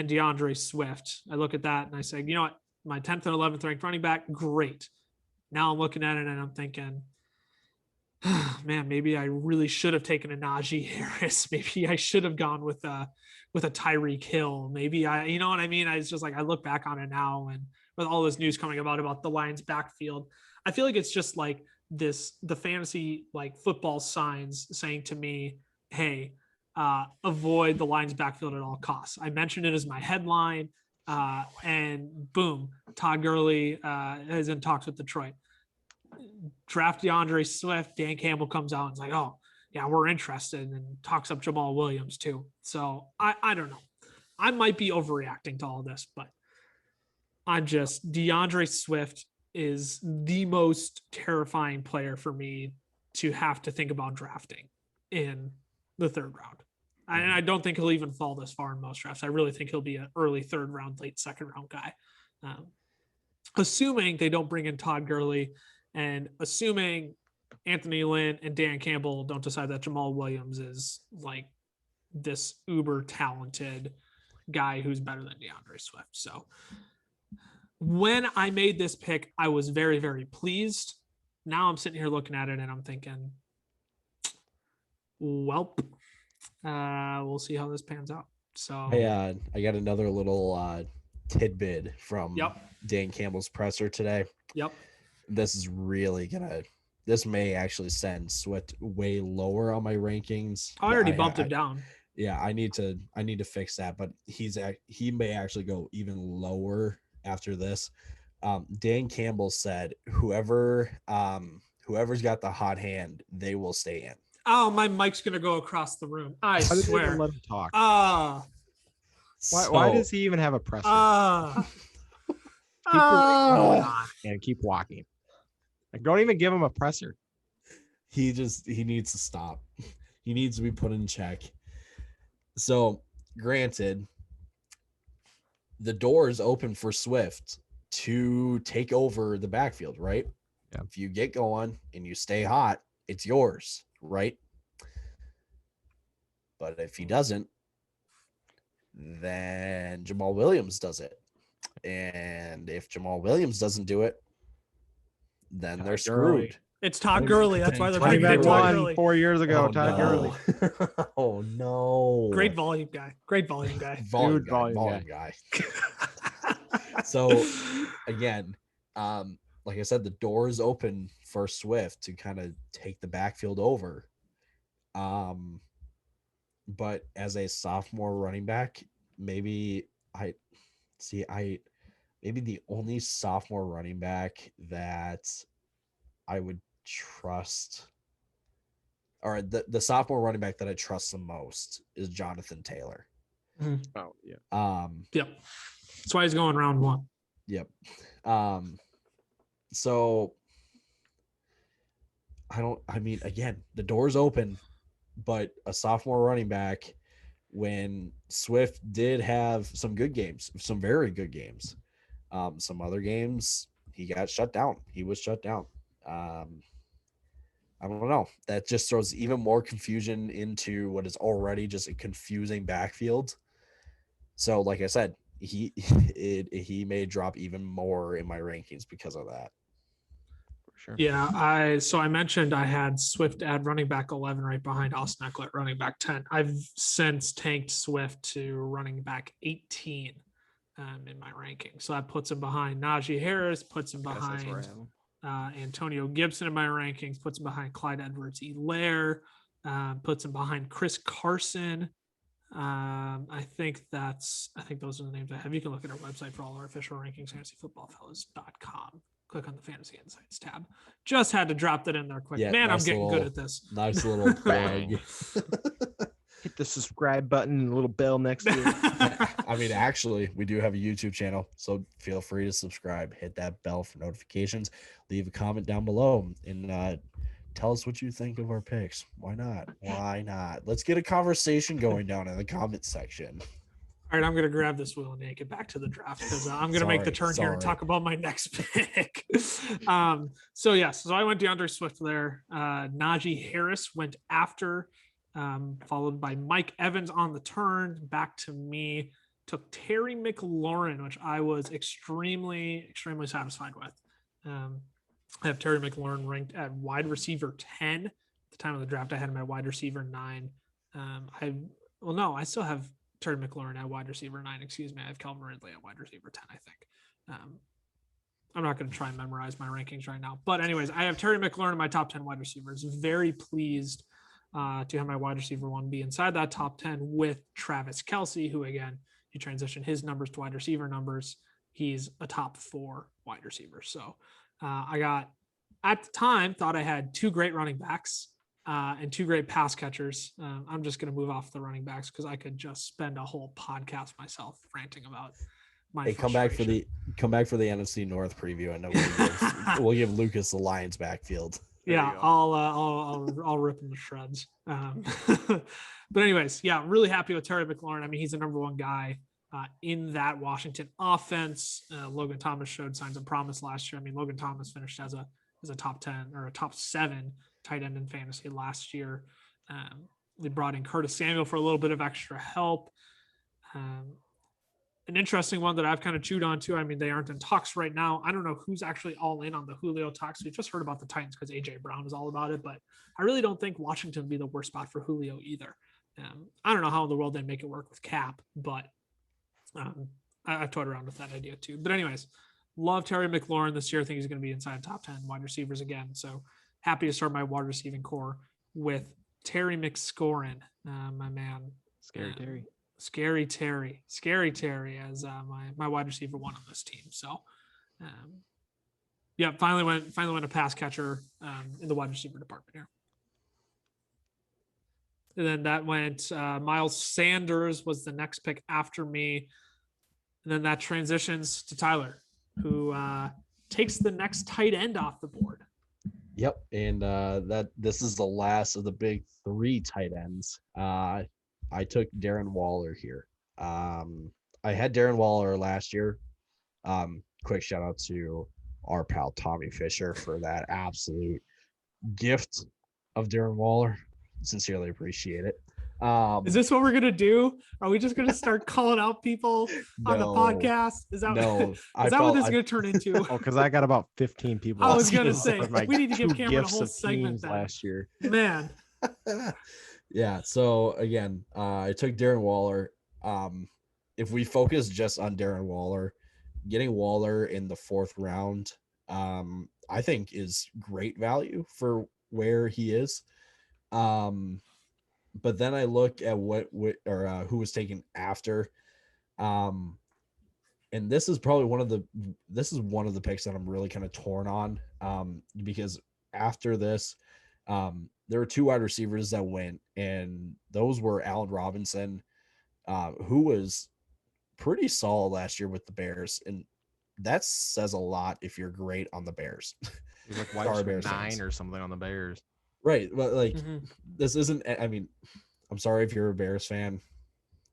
DeAndre Swift, I look at that and I say, you know what, my 10th and 11th ranked running back, great. Now I'm looking at it and I'm thinking, man, maybe I really should have taken a Najee Harris. Maybe I should have gone with a Tyreek Hill. Maybe you know what I mean? It's just like, I look back on it now, and with all this news coming about the Lions backfield, I feel like it's just like the fantasy, like football signs saying to me, hey, avoid the Lions backfield at all costs. I mentioned it as my headline, and boom, Todd Gurley is in talks with Detroit. Draft DeAndre Swift. Dan Campbell comes out and is like, oh yeah, we're interested, and talks up Jamal Williams too. So I don't know. I might be overreacting to all this, but DeAndre Swift is the most terrifying player for me to have to think about drafting in the third round. And I don't think he'll even fall this far in most drafts. I really think he'll be an early third round, late second round guy. Assuming they don't bring in Todd Gurley, and assuming Anthony Lynn and Dan Campbell don't decide that Jamal Williams is like this uber talented guy who's better than DeAndre Swift. So when I made this pick, I was very, very pleased. Now I'm sitting here looking at it and I'm thinking, welp, we'll see how this pans out. So I got another little tidbit from Yep. Dan Campbell's presser today. Yep. This is really this may actually send Swift way lower on my rankings. I already bumped him down. Yeah, I need to fix that, but he may actually go even lower after this. Dan Campbell said whoever's got the hot hand, they will stay in. Oh, my mic's gonna go across the room. I Why did they even swear. let him talk? Why does he even have a presser? Keep your ring going on and keep walking. Like, don't even give him a presser. He needs to stop. He needs to be put in check. So, granted, the door is open for Swift to take over the backfield, right? Yeah. If you get going and you stay hot, it's yours, right? But if he doesn't, then Jamal Williams does it. And if Jamal Williams doesn't do it, then they're screwed. It's Todd Gurley. That's why they're bringing in Todd won Gurley. 4 years ago. Todd Gurley. Oh no! Great volume guy. Volume Volume guy. So again, like I said, the door is open for Swift to kind of take the backfield over. But as a sophomore running back, maybe the only sophomore running back that I would trust, or the sophomore running back that I trust the most is Jonathan Taylor. Oh yeah. Yep. That's why he's going round 1. Yep. So again, the door's open, but a sophomore running back, when Swift did have some good games, some very good games, some other games he got shut down. He was shut down. I don't know. That just throws even more confusion into what is already just a confusing backfield. So, like I said, he may drop even more in my rankings because of that. For sure. Yeah, I mentioned I had Swift at running back 11 right behind Austin Eckler at running back 10. I've since tanked Swift to running back 18 in my ranking. So that puts him behind Najee Harris, puts him behind Antonio Gibson in my rankings, puts him behind Clyde Edwards-Helaire, puts him behind Chris Carson. I think those are the names I have. You can look at our website for all our official rankings, fantasyfootballfellas.com. Click on the Fantasy Insights tab. Just had to drop that in there quick. Yeah, Man, nice I'm getting little- good at this. Nice little plug. Hit the subscribe button and a little bell next to it. I mean, actually, we do have a YouTube channel, so feel free to subscribe. Hit that bell for notifications. Leave a comment down below and tell us what you think of our picks. Why not? Why not? Let's get a conversation going down in the comment section. All right, I'm going to grab this wheel and get back to the draft because I'm going to make the turn here and Sorry. talk about my next pick. So I went DeAndre Swift there. Najee Harris went after, followed by Mike Evans on the turn. Back to me. Took Terry McLaurin, which I was extremely, extremely satisfied with. I have Terry McLaurin ranked at wide receiver 10. At the time of the draft, I had him at wide receiver 9. I still have Terry McLaurin at wide receiver 9. Excuse me. I have Calvin Ridley at wide receiver 10, I think. I'm not going to try and memorize my rankings right now. But anyways, I have Terry McLaurin in my top 10 wide receivers. Very pleased to have my wide receiver 1 be inside that top 10 with Travis Kelce, who, again, he transitioned his numbers to wide receiver numbers. He's a top 4 wide receiver. So I got, at the time, thought I had 2 great running backs and 2 great pass catchers. I'm just going to move off the running backs because I could just spend a whole podcast myself ranting about my Hey, come back for the NFC North preview, and we'll give Lucas the Lions backfield. Yeah, I'll rip him to shreds. But anyways, yeah, really happy with Terry McLaurin. I mean, he's the number 1 guy in that Washington offense. Logan Thomas showed signs of promise last year. I mean, Logan Thomas finished as a top 10 or a top 7 tight end in fantasy last year. They brought in Curtis Samuel for a little bit of extra help. An interesting one that I've kind of chewed on too. I mean, they aren't in talks right now. I don't know who's actually all in on the Julio talks. We just heard about the Titans because AJ Brown is all about it, but I really don't think Washington would be the worst spot for Julio either. I don't know how in the world they make it work with cap, but I toyed around with that idea too. But anyways, love Terry McLaurin this year. I think he's going to be inside top 10 wide receivers again. So happy to start my wide receiving core with Terry McScorin, my man. Scary Terry. Scary Terry as my wide receiver one on this team. So, yeah, finally went a pass catcher in the wide receiver department here. And then that went Miles Sanders was the next pick after me. And then that transitions to Tyler, who takes the next tight end off the board. Yep, and this is the last of the big 3 tight ends. I took Darren Waller here. I had Darren Waller last year. Quick shout out to our pal Tommy Fisher for that absolute gift of Darren Waller. Sincerely appreciate it. Is this what we're gonna do? Are we just gonna start calling out people on the podcast? Is that what this is gonna turn into? Oh, because I got about 15 people. I was gonna say with we need to give 2 Cameron a gifts whole of segment teams then. last year. Man. Yeah. So again, I took Darren Waller. If we focus just on Darren Waller, getting Waller in the 4th round, I think is great value for where he is. But then I look at who was taken after, and this is probably one of the picks that I'm really kind of torn on, because after this, there were 2 wide receivers that went, and those were Allen Robinson, who was pretty solid last year with the Bears, and that says a lot if you're great on the Bears. He's like wide receiver 9 or something on the Bears. Right, but like this isn't. I mean, I'm sorry if you're a Bears fan.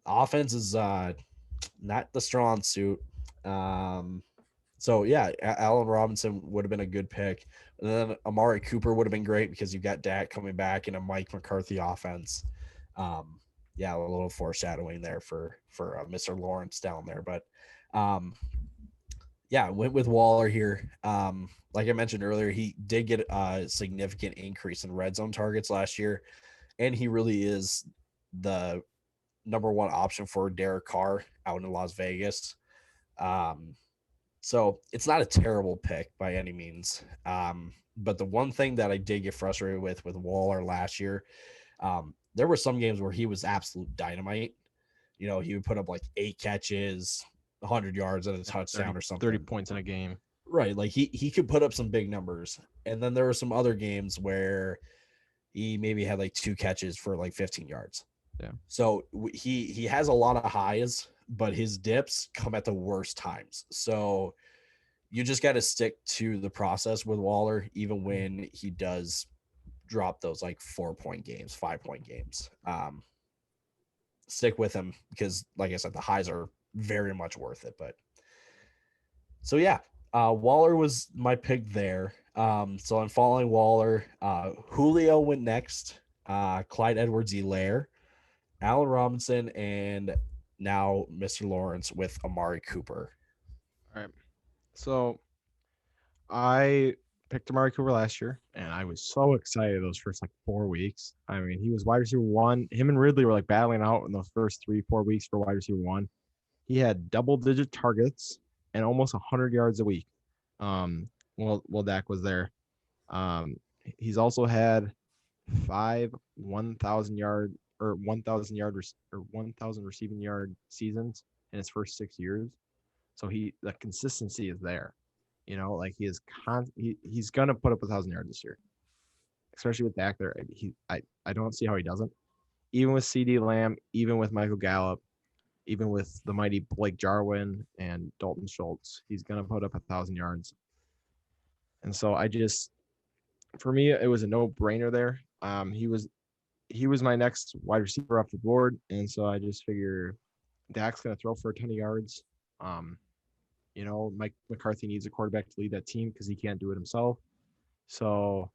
Offense is not the strong suit. So yeah, Allen Robinson would have been a good pick, and then Amari Cooper would have been great because you got Dak coming back in a Mike McCarthy offense. Yeah, a little foreshadowing there for Mr. Lawrence down there, but yeah, went with Waller here. Like I mentioned earlier, he did get a significant increase in red zone targets last year, and he really is the number 1 option for Derek Carr out in Las Vegas. So it's not a terrible pick by any means. But the one thing that I did get frustrated with Waller last year, there were some games where he was absolute dynamite. You know, he would put up like 8 catches, 100 yards and a touchdown or something. 30 points in a game. Right. Like he could put up some big numbers. And then there were some other games where he maybe had like 2 catches for like 15 yards. Yeah. So he has a lot of highs, but his dips come at the worst times. So you just got to stick to the process with Waller, even when he does drop those like 4-point games, 5-point games. Stick with him because, like I said, the highs are very much worth it. But so yeah, Waller was my pick there. So I'm following Waller. Julio went next. Clyde Edwards-Helaire, Allen Robinson, and now Mr. Lawrence with Amari Cooper. All right. So I picked Amari Cooper last year, and I was so excited those first like 4 weeks. I mean, he was wide receiver 1. Him and Ridley were like battling out in those first 3-4 weeks for wide receiver 1. He had double-digit targets and almost 100 yards a week. While Dak was there. He's also had 5 1,000 receiving yard seasons in his first 6 years. So the consistency is there. You know, like he's gonna put up 1,000 yards this year, especially with Dak there. I don't see how he doesn't. Even with CeeDee Lamb, even with Michael Gallup, even with the mighty Blake Jarwin and Dalton Schultz, he's gonna put up 1,000 yards. And so for me, it was a no-brainer there. He was my next wide receiver off the board, and so I just figure Dak's gonna throw for a ton of yards. You know, Mike McCarthy needs a quarterback to lead that team because he can't do it himself. So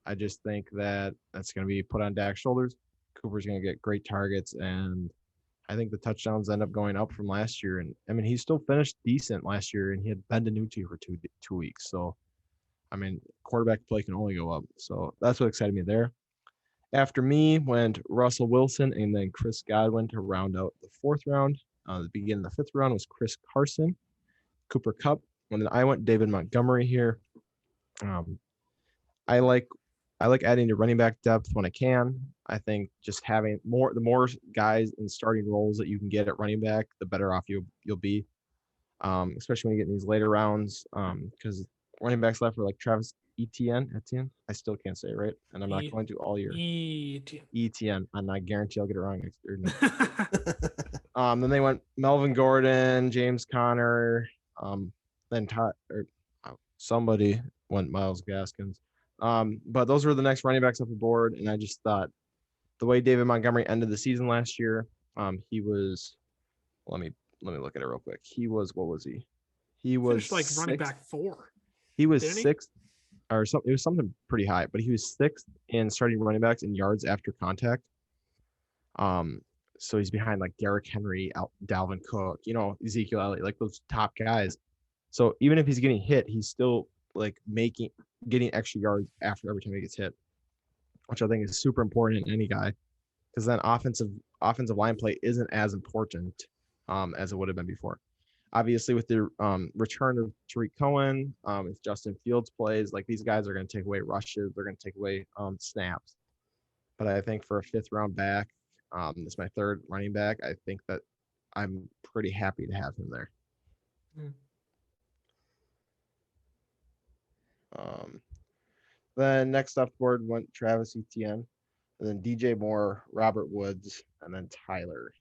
I just think that's going to be put on Dak's shoulders. Cooper's going to get great targets, and I think the touchdowns end up going up from last year. And I mean, he still finished decent last year, and he had Ben DiNucci for two weeks. So, I mean, quarterback play can only go up. So that's what excited me there. After me went Russell Wilson and then Chris Godwin to round out the 4th round. the beginning of the 5th round was Chris Carson, Cooper Kupp. And then I went David Montgomery here. I like adding to running back depth when I can. I think just having the more guys in starting roles that you can get at running back, the better off you'll be. Especially when you get in these later rounds, because running backs left were like Travis Etienne. I still can't say it right, and I'm not going to all year. Etienne, and I guarantee I'll get it wrong next year. Then they went Melvin Gordon, James Conner, then somebody went Myles Gaskins. But those were the next running backs off the board, and I just thought the way David Montgomery ended the season last year, he was. Let me look at it real quick. He was, what was he? He was finished like running back 4. He was Didn't he? 6th or something. It was something pretty high, but he was 6th in starting running backs in yards after contact. So he's behind like Derrick Henry, Dalvin Cook, Ezekiel Elliott, like those top guys. So even if he's getting hit, he's still like getting extra yards after every time he gets hit, which I think is super important in any guy, because then offensive line play isn't as important as it would have been before. Obviously, with the return of Tariq Cohen, if Justin Fields plays, like these guys are going to take away rushes, they're going to take away snaps. But I think for a 5th round back, this is my 3rd running back. I think that I'm pretty happy to have him there. Then next off the board went Travis Etienne, and then DJ Moore, Robert Woods, and then Tyler.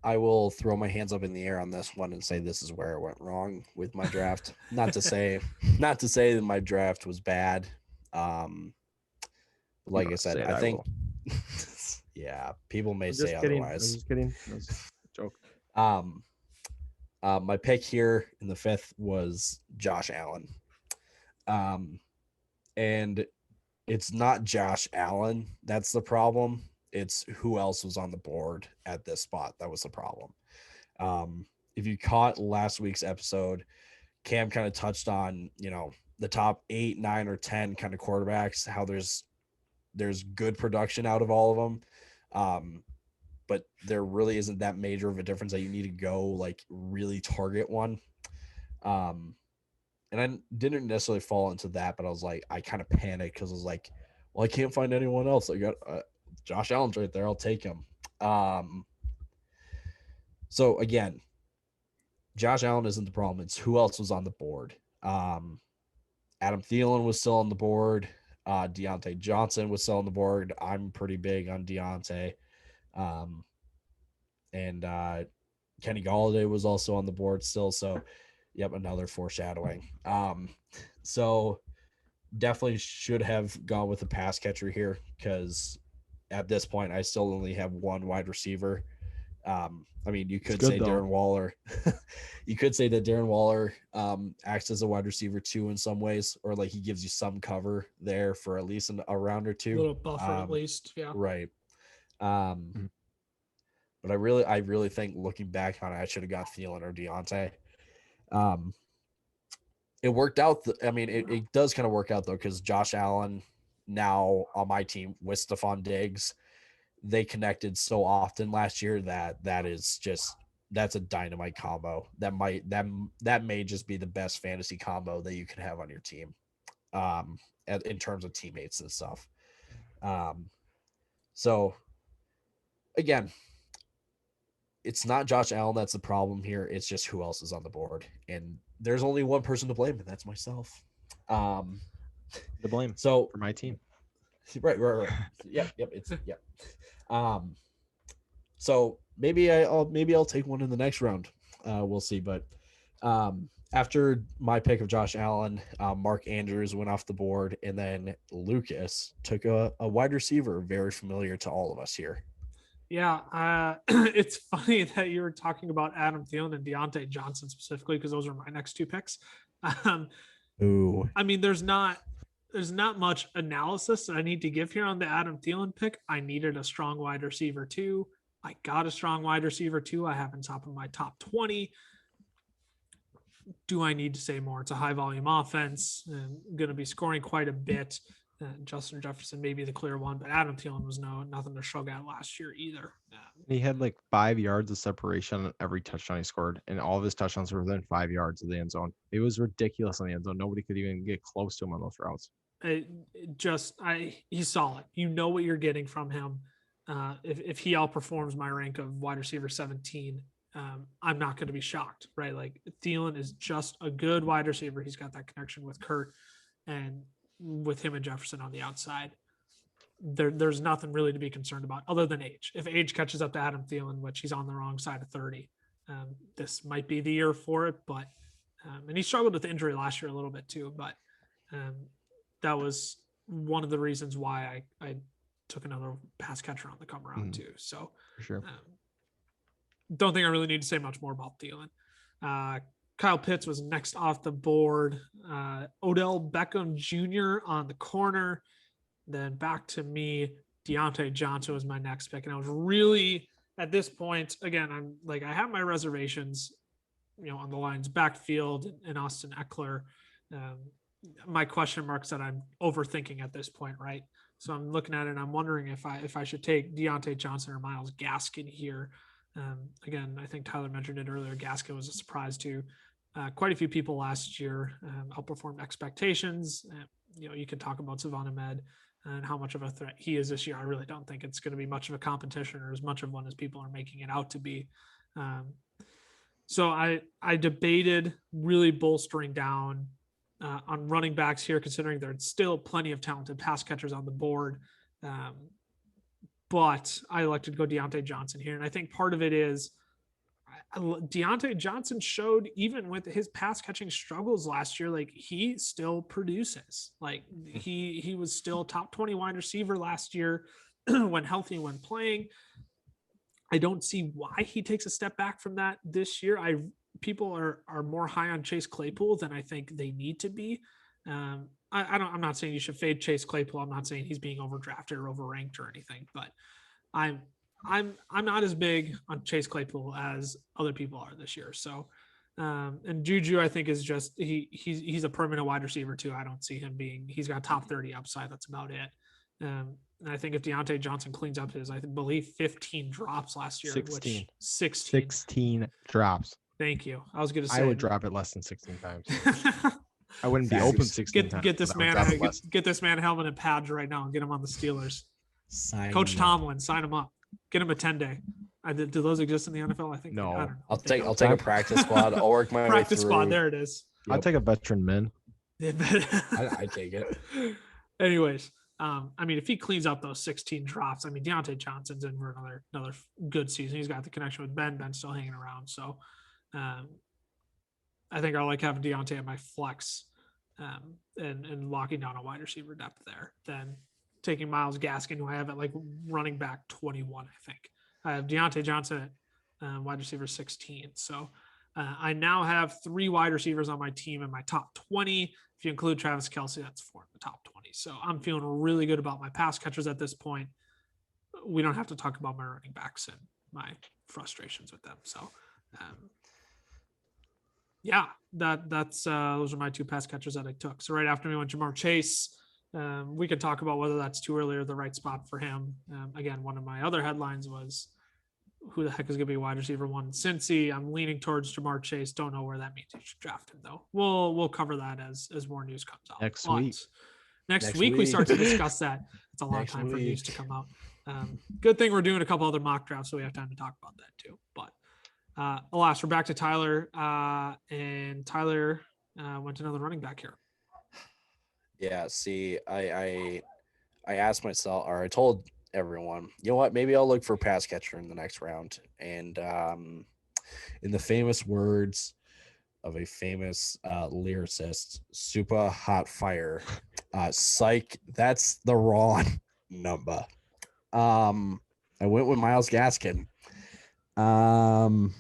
I will throw my hands up in the air on this one and say this is where I went wrong with my draft. not to say that my draft was bad. Like I said, I think yeah, people may say otherwise. I'm just kidding. That's a joke. My pick here in the 5th was Josh Allen. And it's not Josh Allen that's the problem. It's who else was on the board at this spot. That was the problem. If you caught last week's episode, Cam kind of touched on, the top 8, 9, or 10 kind of quarterbacks, how there's good production out of all of them. But there really isn't that major of a difference that you need to go like really target one. And I didn't necessarily fall into that, but I was like, I kind of panicked because I was like, well, I can't find anyone else. I got Josh Allen's right there. I'll take him. So again, Josh Allen isn't the problem. It's who else was on the board. Adam Thielen was still on the board. Deontay Johnson was still on the board. I'm pretty big on Deontay. And Kenny Golladay was also on the board still. So, yep, another foreshadowing. So definitely should have gone with a pass catcher here, because at this point I still only have one wide receiver. I mean, you could say Darren Waller. You could say that Darren Waller acts as a wide receiver too in some ways, or like he gives you some cover there for at least a round or two. A little buffer at least, yeah. Right. But I really think looking back on it, I should have got Thielen or Deontay. It worked out. It does kind of work out though, because Josh Allen now on my team with Stephon Diggs, they connected so often last year that's a dynamite combo. That may just be the best fantasy combo that you can have on your team, in terms of teammates and stuff. So again, it's not Josh Allen that's the problem here. It's just who else is on the board, and there's only one person to blame, and that's myself. The blame so for my team. Right. Yep. It's yep. So maybe I'll take one in the next round. We'll see. But after my pick of Josh Allen, Mark Andrews went off the board, and then Lucas took a wide receiver very familiar to all of us here. Yeah, it's funny that you were talking about Adam Thielen and Deontay Johnson specifically, because those are my next 2 picks. Ooh. I mean, there's not much analysis that I need to give here on the Adam Thielen pick. I needed a strong wide receiver too. I got a strong wide receiver too. I have him top of my top 20. Do I need to say more? It's a high volume offense and going to be scoring quite a bit. Justin Jefferson may be the clear one, but Adam Thielen was nothing to shrug at last year either. He had like 5 yards of separation on every touchdown he scored, and all of his touchdowns were within 5 yards of the end zone. It was ridiculous in the end zone. Nobody could even get close to him on those routes. He's solid. You know what you're getting from him. If he outperforms my rank of wide receiver 17, I'm not going to be shocked, right? Like Thielen is just a good wide receiver. He's got that connection with Kurt, and with him and Jefferson on the outside, there's nothing really to be concerned about other than age. If age catches up to Adam Thielen, which he's on the wrong side of 30, this might be the year for it. But and he struggled with injury last year a little bit too, but that was one of the reasons why I took another pass catcher on the come around too. So For sure. Don't think I really need to say much more about Thielen. Kyle Pitts was next off the board. Odell Beckham Jr. on the corner. Then back to me. Deontay Johnson was my next pick. And I was really, at this point, again, I'm like, I have my reservations, on the Lions backfield and Austin Eckler. My question marks that I'm overthinking at this point, right? So I'm looking at it and I'm wondering if I should take Deontay Johnson or Myles Gaskin here. Again, I think Tyler mentioned it earlier. Gaskin was a surprise to quite a few people last year, outperformed expectations. You can talk about Savon Ahmed and how much of a threat he is this year. I really don't think it's going to be much of a competition or as much of one as people are making it out to be. So I debated really bolstering down on running backs here, considering there's still plenty of talented pass catchers on the board. But I elected to go Deontay Johnson here. And I think part of it is Deontay Johnson showed, even with his pass catching struggles last year, like he still produces. Like he was still top 20 wide receiver last year when healthy, when playing. I don't see why he takes a step back from that this year. People are more high on Chase Claypool than I think they need to be. I'm not saying you should fade Chase Claypool. I'm not saying he's being overdrafted or overranked or anything, but I'm not as big on Chase Claypool as other people are this year. So, and Juju, I think is just, he's a permanent wide receiver too. I don't see him he's got top 30 upside. That's about it. And I think if Deontay Johnson cleans up his, I believe 15 drops last year, 16. which 16 drops. Thank you. I was going to say, I would drop it less than 16 times. I wouldn't be open 16 times. Get this man a helmet and pads right now and get him on the Steelers. Coach Tomlin, sign him up. Get him a 10-day. Do those exist in the NFL? I think no. I don't know. I'll take a practice squad. I'll work my way through. Practice squad. There it is. Yep. I'll take a veteran min. I take it. Anyways, if he cleans up those 16 drops, Deontay Johnson's in for another good season. He's got the connection with Ben. Ben's still hanging around. So I think I like having Deontay at my flex and locking down a wide receiver depth there than taking Myles Gaskin, who I have at like running back 21, I think. I have Deontay Johnson at wide receiver 16. So I now have 3 wide receivers on my team in my top 20. If you include Travis Kelce, that's 4 in the top 20. So I'm feeling really good about my pass catchers at this point. We don't have to talk about my running backs and my frustrations with them. So that's those are my 2 pass catchers that I took. So right after me went Jamar Chase. We could talk about whether that's too early or the right spot for him. Again, one of my other headlines was who the heck is going to be wide receiver 1 in Cincy. I'm leaning towards Jamar Chase. Don't know where that means you should draft him though. We'll cover that as more news comes out. Next week we start to discuss that. It's a long time for news to come out. Good thing we're doing a couple other mock drafts, so we have time to talk about that too. But alas, we're back to Tyler, and Tyler went to another running back here. Yeah, see, I asked myself, or I told everyone, you know what, maybe I'll look for a pass catcher in the next round. And in the famous words of a famous lyricist, Super Hot Fire, psych, that's the wrong number. I went with Myles Gaskin. I'm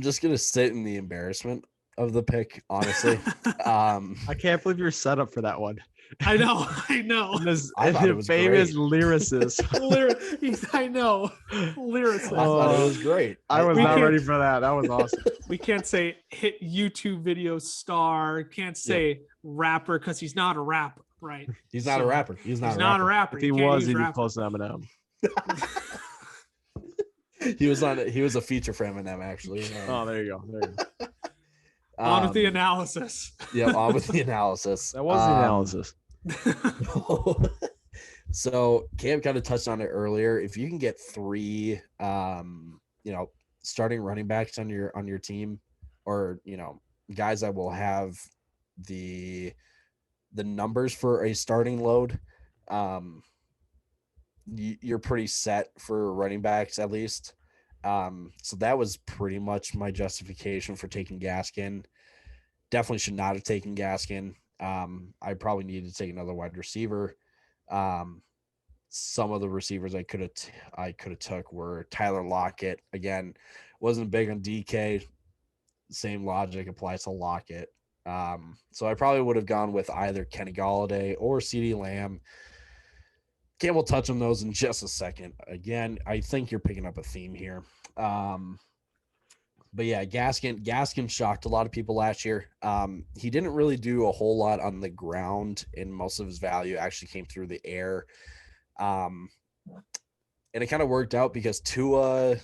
just going to sit in the embarrassment of the pick, honestly. Um, I can't believe you're set up for that one. I know, I know. And this I thought it the was famous great. lyricist. I know. Lyricist. I thought it Oh, was great. I was We not can't- ready for that. That was awesome. We can't say hit YouTube video star. Can't say rapper because he's not a rapper, right? He's not a So, rapper. He's not He's a not a rapper. rapper. If he You can't was, use he'd be rapper. close to Eminem. He was on. He was a feature for Eminem, actually. Oh, there you go. There you go. On with the Um, analysis. Yeah, on with the analysis. That was the analysis. So Cam kind of touched on it earlier. If you can get three, starting running backs on your team, or guys that will have the numbers for a starting load, you're pretty set for running backs at least. So that was pretty much my justification for taking Gaskin. Definitely should not have taken Gaskin. I probably needed to take another wide receiver. Some of the receivers I could have took were Tyler Lockett. Again, wasn't big on DK. Same logic applies to Lockett. So I probably would have gone with either Kenny Galladay or CeeDee Lamb. Cam will touch on those in just a second. Again, I think you're picking up a theme here. But yeah, Gaskin shocked a lot of people last year. He didn't really do a whole lot on the ground, and most of his value actually came through the air. And it kind of worked out because Tua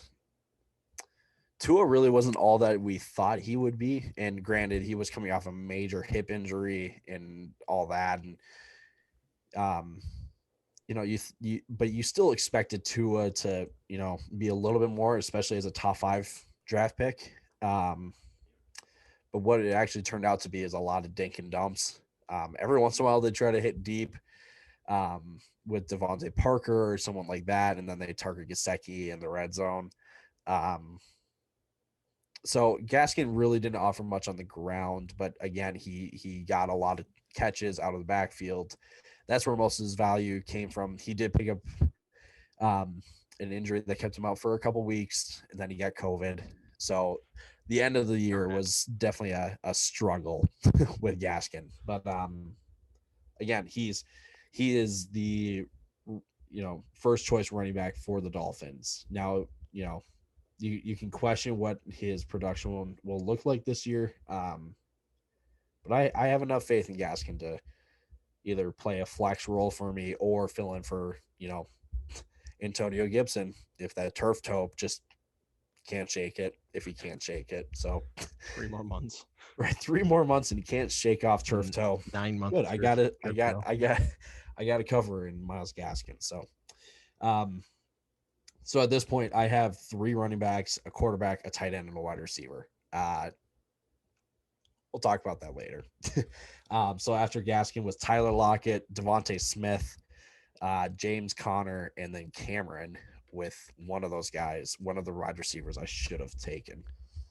really wasn't all that we thought he would be. And granted, he was coming off a major hip injury and all that. And but you still expected Tua to, be a little bit more, especially as a top 5 draft pick. But what it actually turned out to be is a lot of dink and dumps. Every once in a while they try to hit deep with Devontae Parker or someone like that, and then they target Gesicki in the red zone. So Gaskin really didn't offer much on the ground, but again, he got a lot of catches out of the backfield. That's where most of his value came from. He did pick up an injury that kept him out for a couple weeks, and then he got COVID. So the end of the year was definitely a struggle with Gaskin. But again, he is the first choice running back for the Dolphins. Now, you can question what his production will look like this year. But I have enough faith in Gaskin to either play a flex role for me or fill in for, Antonio Gibson if that turf toe just can't shake it, if he can't shake it. So 3 more months. Right, 3 more months and he can't shake off turf toe. 9 months. Good. I got it. I got to cover in Myles Gaskin. So so at this point I have 3 running backs, a quarterback, a tight end, and a wide receiver. We'll talk about that later. So after Gaskin was Tyler Lockett, Devontae Smith, James Conner, and then Cameron with one of those guys, one of the wide receivers I should have taken.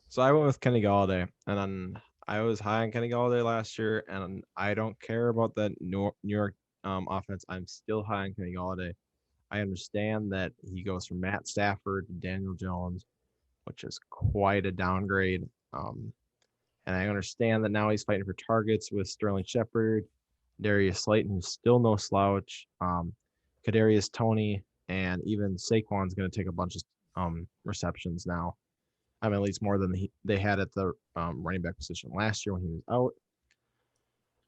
So I went with Kenny Galladay, and then I was high on Kenny Galladay last year, and I don't care about that New York offense. I'm still high on Kenny Galladay. I understand that he goes from Matt Stafford to Daniel Jones, which is quite a downgrade. And I understand that now he's fighting for targets with Sterling Shepard, Darius Slayton, who's still no slouch, Kadarius Toney, and even Saquon's going to take a bunch of receptions now. I mean, at least more than they had at the running back position last year when he was out.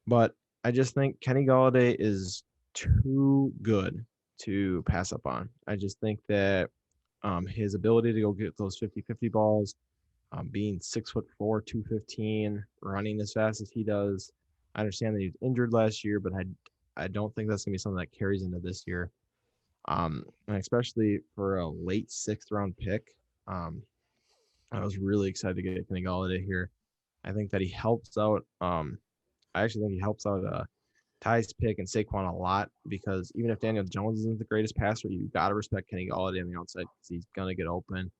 But I just think Kenny Galladay is too good to pass up on. I just think that his ability to go get those 50-50 balls, being 6'4", 215, running as fast as he does. I understand that he was injured last year, but I don't think that's gonna be something that carries into this year. And especially for a late 6th round pick, I was really excited to get Kenny Galladay here. I think that he helps out. I actually think he helps out Ty's pick and Saquon a lot, because even if Daniel Jones isn't the greatest passer, you got to respect Kenny Galladay on the outside because he's gonna get open.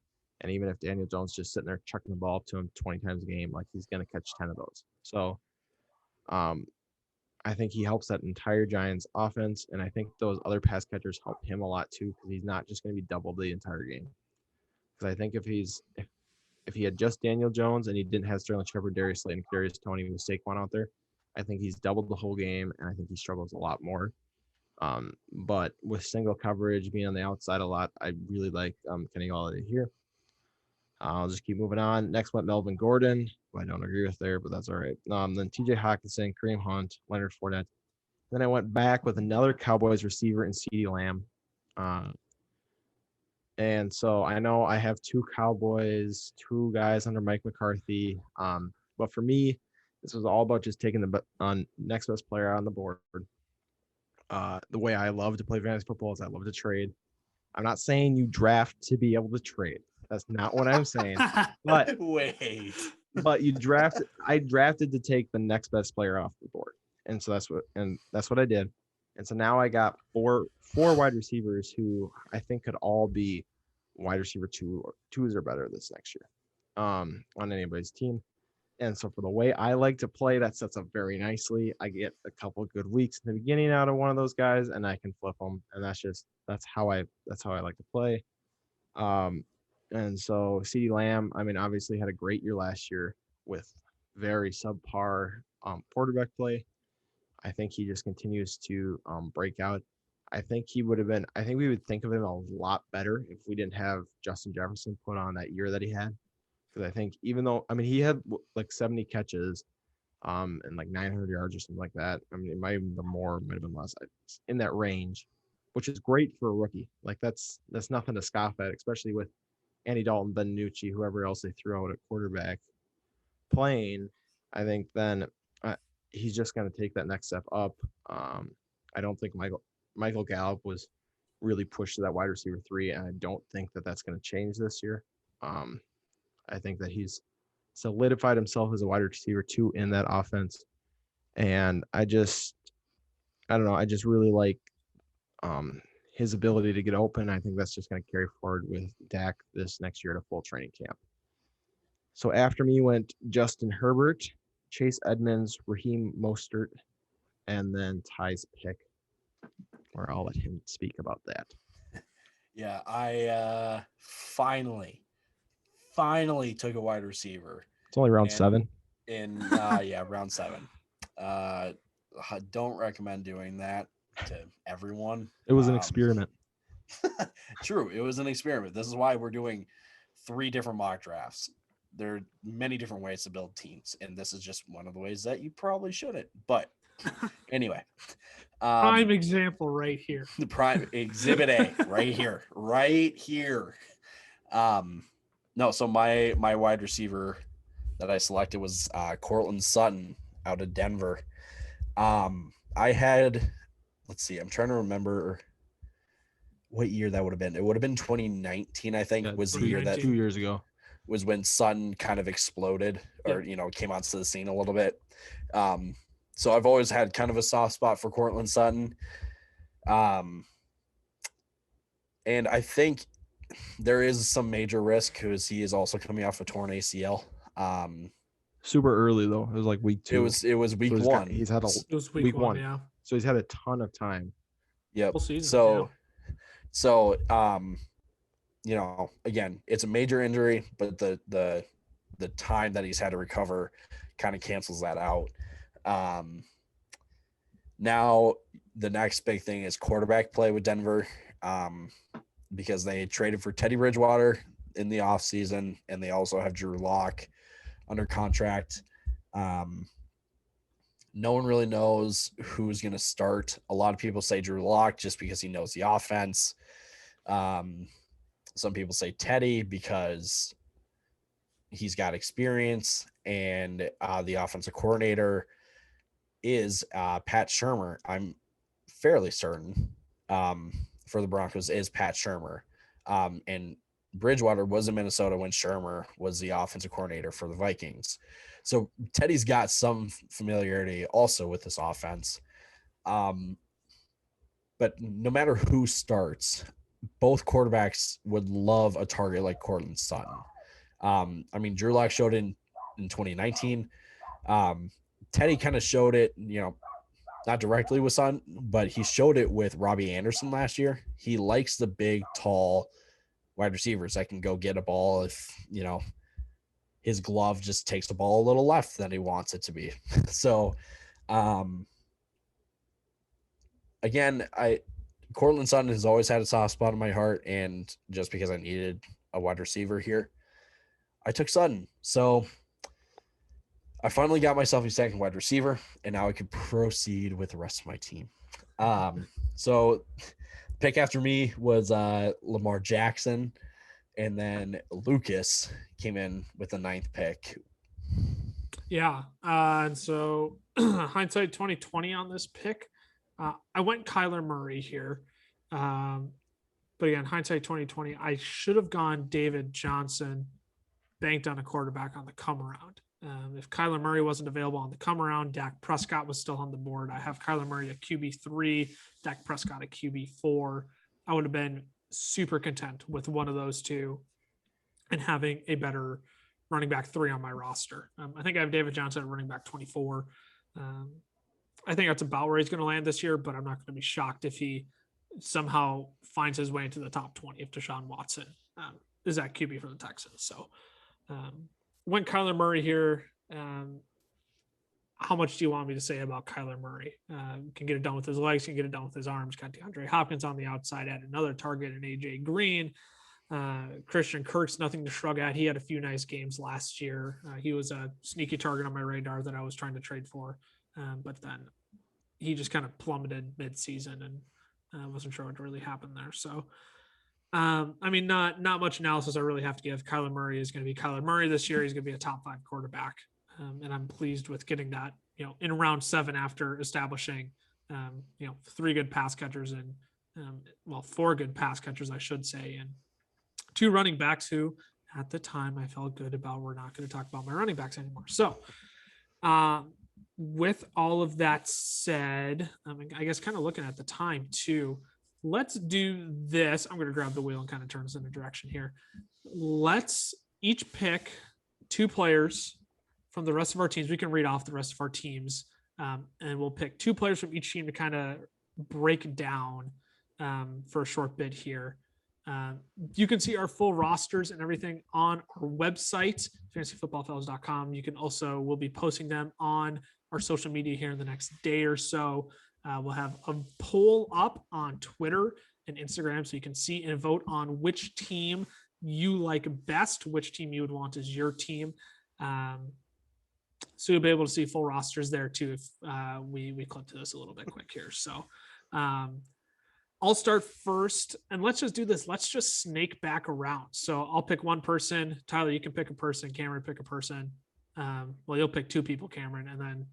And even if Daniel Jones just sitting there chucking the ball up to him 20 times a game, like, he's going to catch 10 of those. So I think he helps that entire Giants offense. And I think those other pass catchers help him a lot too, because he's not just going to be doubled the entire game. Because I think if if he had just Daniel Jones and he didn't have Sterling Shepard, Darius Slayton, Darius Toney with Saquon out there, I think he's doubled the whole game, and I think he struggles a lot more. But with single coverage, being on the outside a lot, I really like Kenny Golladay here. I'll just keep moving on. Next went Melvin Gordon, who I don't agree with there, but that's all right. Then TJ Hawkinson, Kareem Hunt, Leonard Fournette. Then I went back with another Cowboys receiver in CeeDee Lamb. And so I know I have two Cowboys, two guys under Mike McCarthy. But for me, this was all about just taking the next best player on the board. The way I love to play fantasy football is I love to trade. I'm not saying you draft to be able to trade. That's not what I'm saying. But wait, but I drafted to take the next best player off the board. And so that's what I did. And so now I got four wide receivers who I think could all be wide receiver twos or better this next year on anybody's team. And so for the way I like to play, that sets up very nicely. I get a couple of good weeks in the beginning out of one of those guys, and I can flip them. And that's how I like to play. And so CeeDee Lamb, I mean, obviously had a great year last year with very subpar quarterback play. I think he just continues to break out. I think we would think of him a lot better if we didn't have Justin Jefferson put on that year that he had. Because I think even though, I mean, he had like 70 catches and like 900 yards or something like that. I mean, it might have been more, might have been less, in that range, which is great for a rookie. Like that's nothing to scoff at, especially with Andy Dalton, Ben DiNucci, whoever else they threw out at quarterback playing. I think then he's just going to take that next step up. I don't think Michael Gallup was really pushed to that wide receiver 3, and I don't think that that's going to change this year. I think that he's solidified himself as a wide receiver 2 in that offense, and I don't know. I just really like his ability to get open. I think that's just going to carry forward with Dak this next year at a full training camp. So after me went Justin Herbert, Chase Edmonds, Raheem Mostert, and then Ty's pick, where I'll let him speak about that. Yeah, I finally took a wide receiver. It's only round 7. Round 7. I don't recommend doing that to everyone. It was an experiment. True, it was an experiment. This is why we're doing 3 different mock drafts. There are many different ways to build teams, and this is just one of the ways that you probably shouldn't. But anyway, prime example right here. The prime exhibit A right here. No, so my wide receiver that I selected was Courtland Sutton out of Denver. I had, let's see, I'm trying to remember what year that would have been. It would have been 2019, I think, was the year that 2 years ago was when Sutton kind of exploded or, came onto the scene a little bit. So I've always had kind of a soft spot for Courtland Sutton. And I think there is some major risk because he is also coming off a torn ACL. Super early though. It was like week 2. It was week 1. He's had It was week 1, yeah. So he's had a ton of time. Yep. Full season, So again, it's a major injury, but the time that he's had to recover kind of cancels that out. Now the next big thing is quarterback play with Denver, because they traded for Teddy Bridgewater in the offseason, and they also have Drew Lock under contract. No one really knows who's going to start. A lot of people say Drew Lock just because he knows the offense. Some people say Teddy because he's got experience, and the offensive coordinator is Pat Shurmur. I'm fairly certain for the Broncos is Pat Shurmur. And Bridgewater was in Minnesota when Shurmur was the offensive coordinator for the Vikings. So Teddy's got some familiarity also with this offense. But no matter who starts, both quarterbacks would love a target like Courtland Sutton. I mean, Drew Lock showed it in 2019. Teddy kind of showed it, not directly with Sutton, but he showed it with Robbie Anderson last year. He likes the big, tall wide receivers that can go get a ball if, his glove just takes the ball a little left than he wants it to be. So, again, Cortland Sutton has always had a soft spot in my heart, and just because I needed a wide receiver here, I took Sutton. So I finally got myself a second wide receiver, and now I can proceed with the rest of my team. So pick after me was Lamar Jackson, and then Lucas came in with the 9th pick. Yeah. And so hindsight 2020 on this pick. I went Kyler Murray here. But again, hindsight 2020, I should have gone David Johnson, banked on a quarterback on the come around. If Kyler Murray wasn't available on the come around, Dak Prescott was still on the board. I have Kyler Murray at QB3, Dak Prescott at QB4. I would have been super content with one of those two and having a better running back 3 on my roster. I think I have David Johnson at running back 24. I think that's about where he's going to land this year, but I'm not going to be shocked if he somehow finds his way into the top 20 if Deshaun Watson is at QB for the Texans. So went Kyler Murray here. How much do you want me to say about Kyler Murray? Can get it done with his legs, can get it done with his arms. Got DeAndre Hopkins on the outside, add another target in AJ Green. Christian Kirk's nothing to shrug at. He had a few nice games last year. He was a sneaky target on my radar that I was trying to trade for. But then he just kind of plummeted mid-season, and I wasn't sure what really happened there. So, I mean, not much analysis I really have to give. Kyler Murray is going to be Kyler Murray this year. He's going to be a top 5 quarterback. And I'm pleased with getting that, in round 7 after establishing, 3 good pass catchers and, 4 good pass catchers, I should say, and 2 running backs who at the time I felt good about. We're not going to talk about my running backs anymore. So, with all of that said, I guess kind of looking at the time too, let's do this. I'm going to grab the wheel and kind of turn us in a direction here. Let's each pick 2 players from the rest of our teams. We can read off the rest of our teams, and we'll pick 2 players from each team to kind of break down for a short bit here. You can see our full rosters and everything on our website, fantasyfootballfellows.com. You can also, we'll be posting them on our social media here in the next day or so. We'll have a poll up on Twitter and Instagram, so you can see and vote on which team you like best, which team you would want as your team. So you'll be able to see full rosters there too if we clip to this a little bit quick here. So I'll start first, and let's just do this. Let's just snake back around. So I'll pick one person. Tyler, you can pick a person. Cameron, pick a person. Well, you'll pick 2 people, Cameron, and then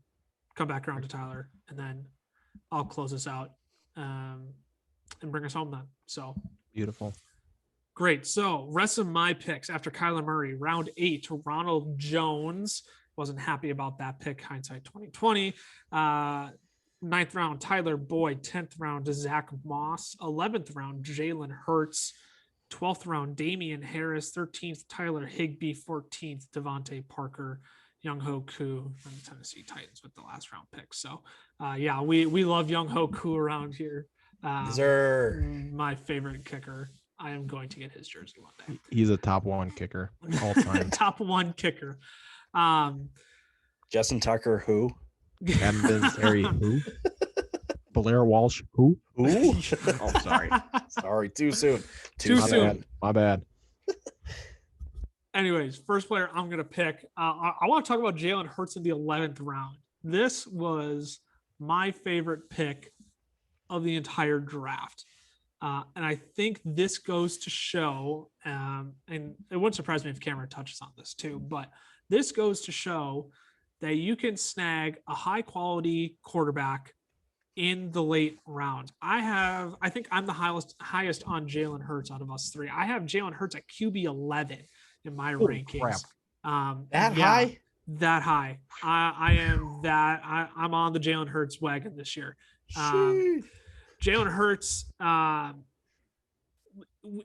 come back around to Tyler, and then I'll close this out and bring us home then. So Beautiful. great. So rest of my picks after Kyler Murray, round 8, Ronald Jones. Wasn't happy about that pick, hindsight 2020. 9th round, Tyler Boyd. 10th round, Zach Moss. 11th round, Jalen Hurts. 12th round, Damian Harris. 13th, Tyler Higbee. 14th, Devontae Parker. Young-Ho Koo from the Tennessee Titans with the last round pick. So, yeah, we love Young-Ho Koo around here. My favorite kicker. I am going to get his jersey one day. He's a top 1 kicker all time. Top 1 kicker. Justin Tucker, who? Adam Vinatieri, who? Blair Walsh, who? Who? Oh, sorry. Sorry, too soon. Too My soon. bad. My bad. Anyways, first player I'm going to pick. I want to talk about Jalen Hurts in the 11th round. This was my favorite pick of the entire draft. And I think this goes to show, and it wouldn't surprise me if Cameron touches on this too, but this goes to show that you can snag a high quality quarterback in the late rounds. I think I'm the highest on Jalen Hurts out of us 3. I have Jalen Hurts at QB 11 in my rankings. Crap. High? That high. I'm on the Jalen Hurts wagon this year. Jalen Hurts,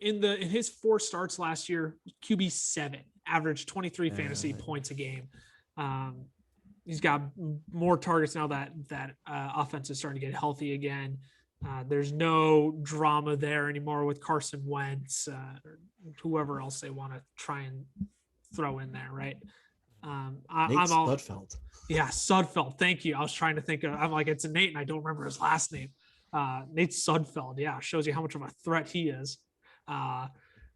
in his 4 starts last year, QB 7, averaged 23 fantasy points a game. He's got more targets now that offense is starting to get healthy again. There's no drama there anymore with Carson Wentz, or whoever else they want to try and throw in there, right? Nate I'm all Sudfeld. yeah, Sudfeld. Thank you. I was trying to think of. I'm like, it's a Nate, and I don't remember his last name. Nate Sudfeld. Yeah, shows you how much of a threat he is. I'm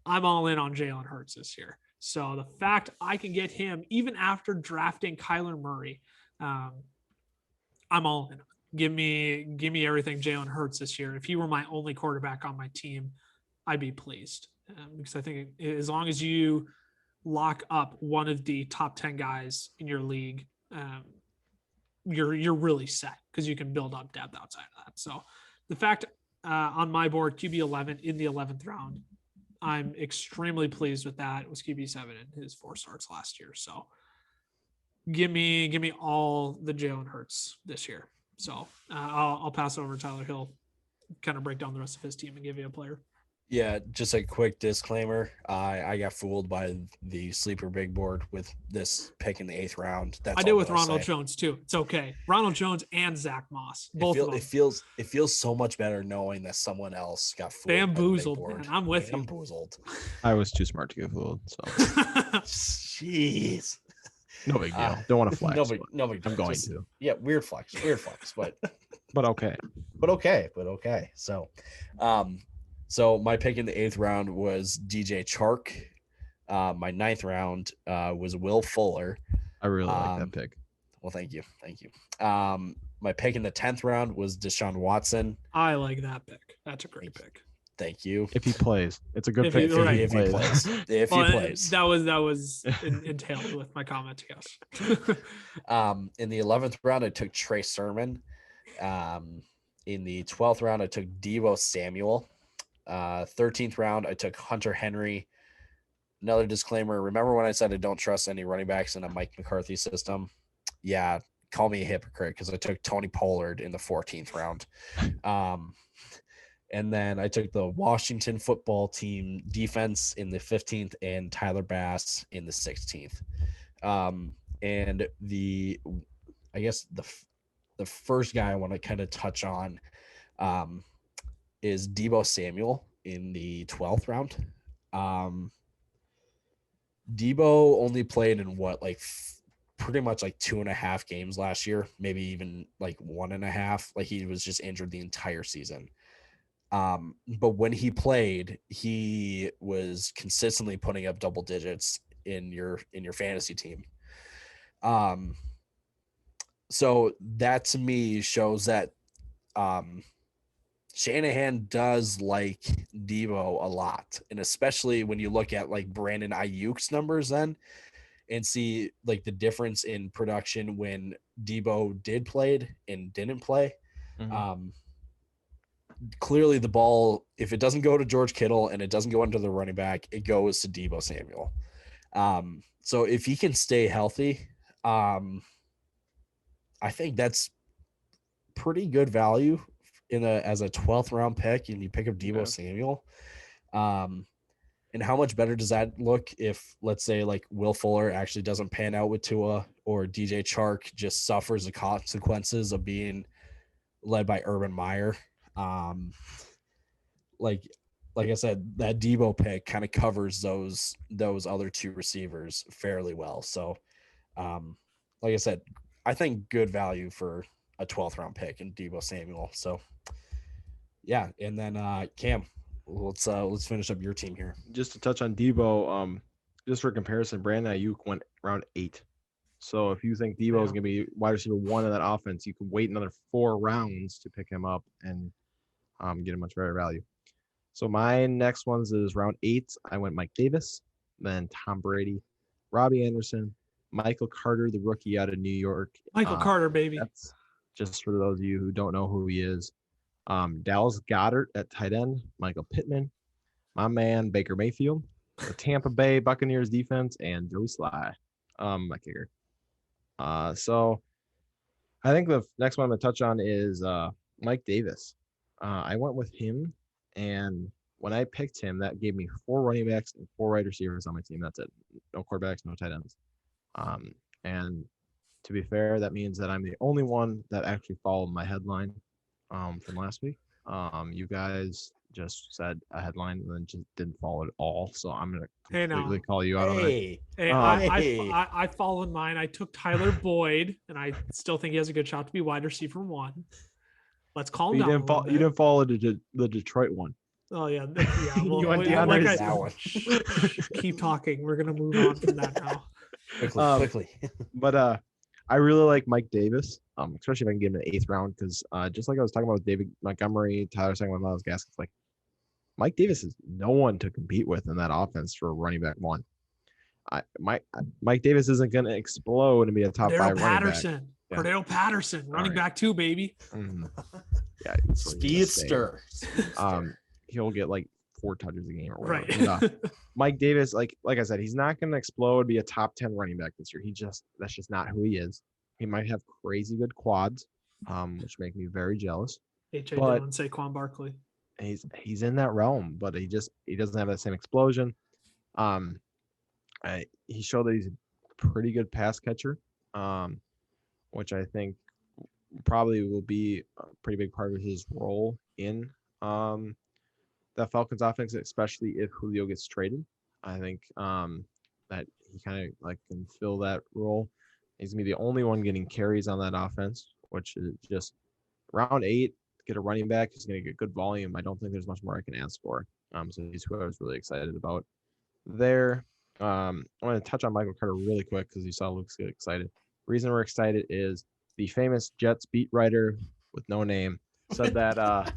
all in on Jalen Hurts this year. So the fact I can get him even after drafting Kyler Murray, I'm all in. Give me everything Jalen Hurts this year. If he were my only quarterback on my team, I'd be pleased because I think as long as you lock up one of the top 10 guys in your league, you're really set because you can build up depth outside of that. So the fact on my board, QB 11 in the 11th round, I'm extremely pleased with that. It was QB 7 in his 4 starts last year. So give me all the Jalen Hurts this year. So I'll pass over to Tyler Hill, kind of break down the rest of his team and give you a player. Yeah, just a quick disclaimer. I got fooled by the sleeper big board with this pick in the 8th round. I did with Ronald Jones too. It's okay. Ronald Jones and Zach Moss, both of them. It feels so much better knowing that someone else got fooled. Bamboozled, man. I'm with you. Bamboozled. I was too smart to get fooled. So jeez. No big deal. Don't want to flex. No big deal. I'm going to. Yeah, weird flex, but but okay. But okay. So my pick in the 8th round was DJ Chark. My 9th round was Will Fuller. I really like that pick. Well, thank you. My pick in the 10th round was Deshaun Watson. I like that pick. That's a great pick. Thank you. If he plays, it's a good pick. If he plays. If he plays. That was entailed with my comment, yes. In the 11th round, I took Trey Sermon. In the 12th round, I took Deebo Samuel. 13th round, I took Hunter Henry. Another disclaimer. Remember when I said I don't trust any running backs in a Mike McCarthy system? Yeah, call me a hypocrite because I took Tony Pollard in the 14th round. And then I took the Washington football team defense in the 15th and Tyler Bass in the 16th. And I guess the first guy I want to kind of touch on is Deebo Samuel in the 12th round. Deebo only played in pretty much 2.5 games last year, maybe even 1.5. He was just injured the entire season. But when he played, he was consistently putting up double digits in your fantasy team. So that to me shows that Shanahan does like Deebo a lot, and especially when you look at Brandon Ayuk's numbers then and see the difference in production when Deebo played and didn't play. Mm-hmm. Clearly the ball, if it doesn't go to George Kittle and it doesn't go into the running back, it goes to Deebo Samuel. So if he can stay healthy, I think that's pretty good value as a 12th round pick, and you pick up Deebo Samuel. And how much better does that look if, let's say, Will Fuller actually doesn't pan out with Tua, or DJ Chark just suffers the consequences of being led by Urban Meyer? Like I said, that Deebo pick kind of covers those other two receivers fairly well. So, like I said, I think good value for a 12th round pick in Deebo Samuel. So, yeah. And then Cam, let's finish up your team here. Just to touch on Deebo, just for comparison, Brandon Ayuk went round 8. So if you think Deebo is going to be wide receiver 1 in that offense, you can wait another 4 rounds to pick him up and get a much better value. So my next ones is round 8. I went Mike Davis, then Tom Brady, Robbie Anderson, Michael Carter, the rookie out of New York. Michael Carter, baby. That's just for those of you who don't know who he is. Dallas Goedert at tight end, Michael Pittman, my man Baker Mayfield, the Tampa Bay Buccaneers defense, and Joey Sly, my kicker. So I think the next one I'm going to touch on is Mike Davis. I went with him, and when I picked him, that gave me 4 running backs and 4 wide receivers on my team. That's it. No quarterbacks, no tight ends. And to be fair, that means that I'm the only one that actually followed my headline from last week. You guys just said a headline and then just didn't follow it all. So I'm gonna Hey, now. completely call you out on it. Hey, Hey, Hey. I followed mine. I took Tyler Boyd, and I still think he has a good shot to be wide receiver 1. Let's calm You down a didn't little follow. You bit. didn't follow the Detroit one. Oh yeah, yeah. Well, You went like DeAndre I Hopkins. keep talking. We're gonna move on from that now. quickly. But I really like Mike Davis, especially if I can get him in the 8th round, because just like I was talking about with David Montgomery, Tyler talking about Miles Gaskins, like Mike Davis is no one to compete with in that offense for running back 1. Mike Davis isn't going to explode and be a top 5 running back. Patterson, Yeah. Cordell Patterson, running right. back 2, baby. Mhm. Yeah, so Speedster. he'll get like 4 touches a game or whatever. Right. But, Mike Davis, like I said, he's not going to explode, be a top 10 running back this year. That's just not who he is. He might have crazy good quads, which make me very jealous. H.A. But- Dillon, Saquon Barkley. He's in that realm, but he doesn't have that same explosion. He showed that he's a pretty good pass catcher, which I think probably will be a pretty big part of his role in the Falcons offense, especially if Julio gets traded. I think that he kind of like can fill that role. He's gonna be the only one getting carries on that offense, which is just round 8. Get a running back who's gonna get good volume. I don't think there's much more I can ask for. So he's who I was really excited about there. I want to touch on Michael Carter really quick because you saw Luke's get excited. Reason we're excited is the famous Jets beat writer with no name said that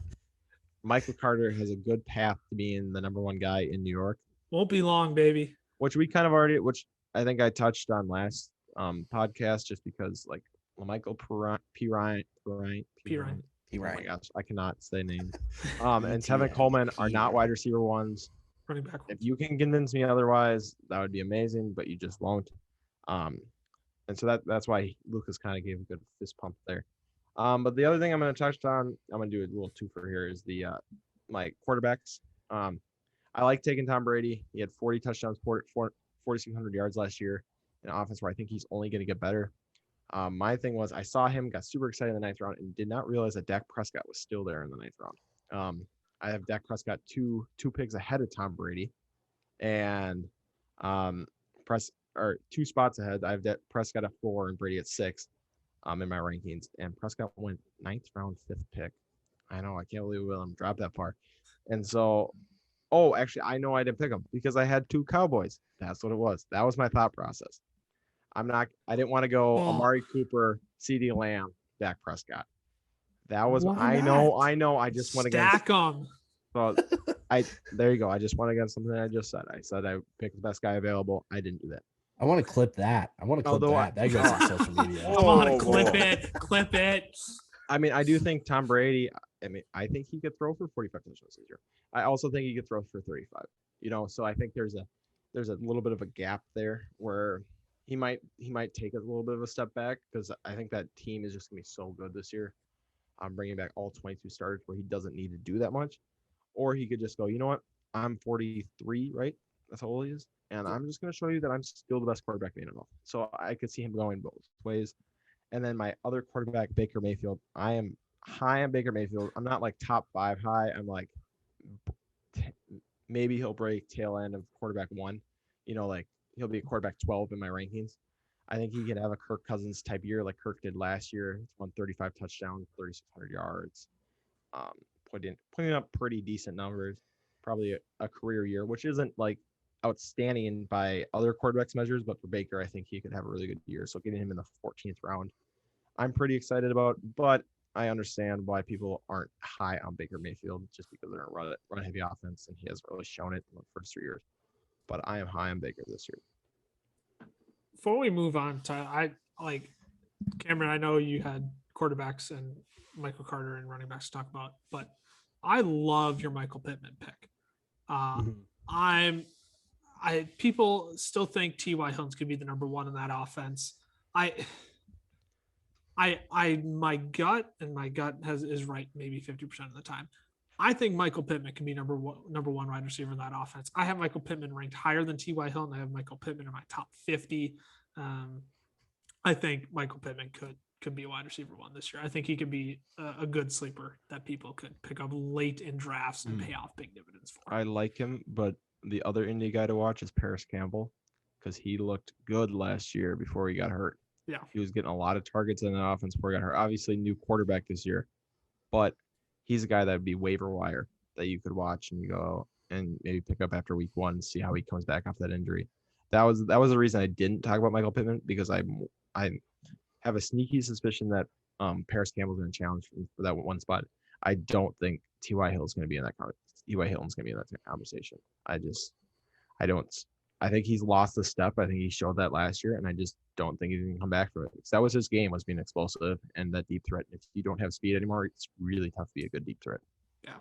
Michael Carter has a good path to being the number 1 guy in New York, Won't be long, baby. which which I think I touched on last podcast, just because like Michael Pirine. Oh my gosh, I cannot say names. And Tevin Coleman are not wide receiver 1s. Running back. If you can convince me otherwise, that would be amazing, but you just won't. And so that's why Lucas kind of gave a good fist pump there. But the other thing I'm going to touch on, I'm going to do a little twofer here, is the my quarterbacks. I like taking Tom Brady. He had 40 touchdowns, 4,600 yards last year in an offense where I think he's only going to get better. My thing was I saw him, got super excited in the 9th round, and did not realize that Dak Prescott was still there in the 9th round. I have Dak Prescott two picks ahead of Tom Brady, and 2 spots ahead. I have Prescott at 4 and Brady at 6 in my rankings. And Prescott went 9th round, 5th pick. I know, I can't believe Willem dropped that far. And so, actually, I know I didn't pick him because I had 2 Cowboys. That's what it was. That was my thought process. I didn't want to go Amari Cooper, CeeDee Lamb, Dak Prescott. That was, I know. I just went against. Stack them. So there you go. I just went against something I just said. I said I picked the best guy available. I didn't do that. I want to clip that. That goes on social media. Come on, clip it. I mean, I do think Tom Brady. I think he could throw for 45 touchdowns this year. I also think he could throw for 35. So I think there's a little bit of a gap there where he might take a little bit of a step back, because I think that team is just gonna be so good this year. I'm bringing back all 22 starters where he doesn't need to do that much. Or he could just go, you know what? I'm 43, right? That's how old he is. And I'm just going to show you that I'm still the best quarterback in the NFL. So I could see him going both ways. And then my other quarterback, Baker Mayfield, I am high on Baker Mayfield. I'm not like top 5 high. I'm like, maybe he'll break tail end of quarterback 1. Like he'll be a quarterback 12 in my rankings. I think he could have a Kirk Cousins type year like Kirk did last year. He's won 35 touchdowns, 3,600 yards. Putting up pretty decent numbers, probably a career year, which isn't like outstanding by other quarterbacks measures, but for Baker, I think he could have a really good year. So getting him in the 14th round, I'm pretty excited about, but I understand why people aren't high on Baker Mayfield, just because they're a run heavy offense and he hasn't really shown it in the first 3 years. But I am high on Baker this year. Before we move on to, Cameron, I know you had quarterbacks and Michael Carter and running backs to talk about, but I love your Michael Pittman pick. People still think T.Y. Hilton's could be the number 1 in that offense. My gut is right maybe 50% of the time. I think Michael Pittman can be number one wide receiver in that offense. I have Michael Pittman ranked higher than T.Y. Hilton. I have Michael Pittman in my top 50. I think Michael Pittman could be a wide receiver 1 this year. I think he could be a good sleeper that people could pick up late in drafts and pay off big dividends for. I like him, but the other Indy guy to watch is Paris Campbell because he looked good last year before he got hurt. Yeah. He was getting a lot of targets in the offense before he got hurt. Obviously, new quarterback this year, but he's a guy that would be waiver wire that you could watch and go and maybe pick up after week 1 and see how he comes back off that injury. That was the reason I didn't talk about Michael Pittman, because I have a sneaky suspicion that Paris Campbell's going to challenge for that one spot. I don't think T.Y. Hilton's going to be in that conversation. I think he's lost a step. I think he showed that last year, and I just don't think he's going to come back from it. Because that was his game, was being explosive and that deep threat. If you don't have speed anymore, it's really tough to be a good deep threat. Yeah.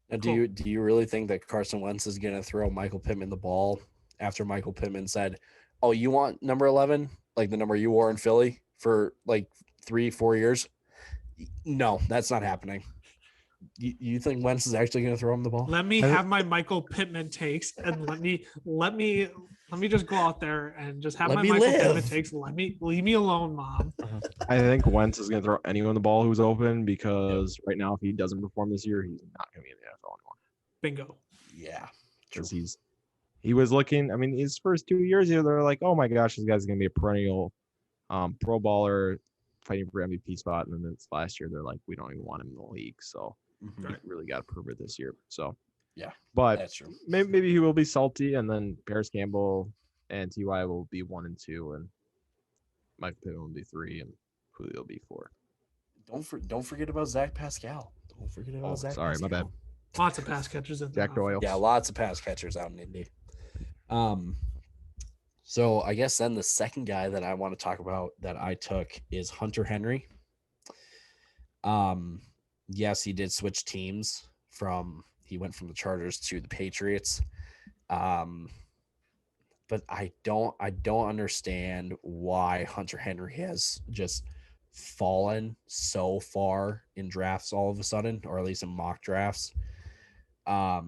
Now, Cool. do you really think that Carson Wentz is going to throw Michael Pittman the ball after Michael Pittman said, "Oh, you want number 11, like the number you wore in Philly for like 3-4 years"? No, that's not happening. You think Wentz is actually going to throw him the ball? Let me have my Michael Pittman takes, and let me just go out there and just have Let my me Michael live. Pittman takes. Leave me alone, Mom. I think Wentz is going to throw anyone the ball who's open, because right now, if he doesn't perform this year, he's not going to be in the NFL anymore. Bingo. Yeah, Because he was looking. I mean, his first 2 years here, they're like, "Oh my gosh, this guy's going to be a perennial Pro Bowler, fighting for MVP spot." And then this last year, they're like, "We don't even want him in the league." So Mhm. he really got to prove it this year. So Yeah, but that's true. maybe he will be salty, and then Paris Campbell and Ty will be 1 and 2, and Michael Pittman will be 3, and Julio will be 4. Don't forget about Zach Pascal. Don't forget about Oh, Zach. sorry, my Pascal. bad. Lots of pass catchers in Jack the Doyle. Yeah, lots of pass catchers out in Indy. So I guess then the second guy that I want to talk about that I took is Hunter Henry. Yes, he did switch teams he went from the Chargers to the Patriots. But I don't understand why Hunter Henry has just fallen so far in drafts all of a sudden, or at least in mock drafts. I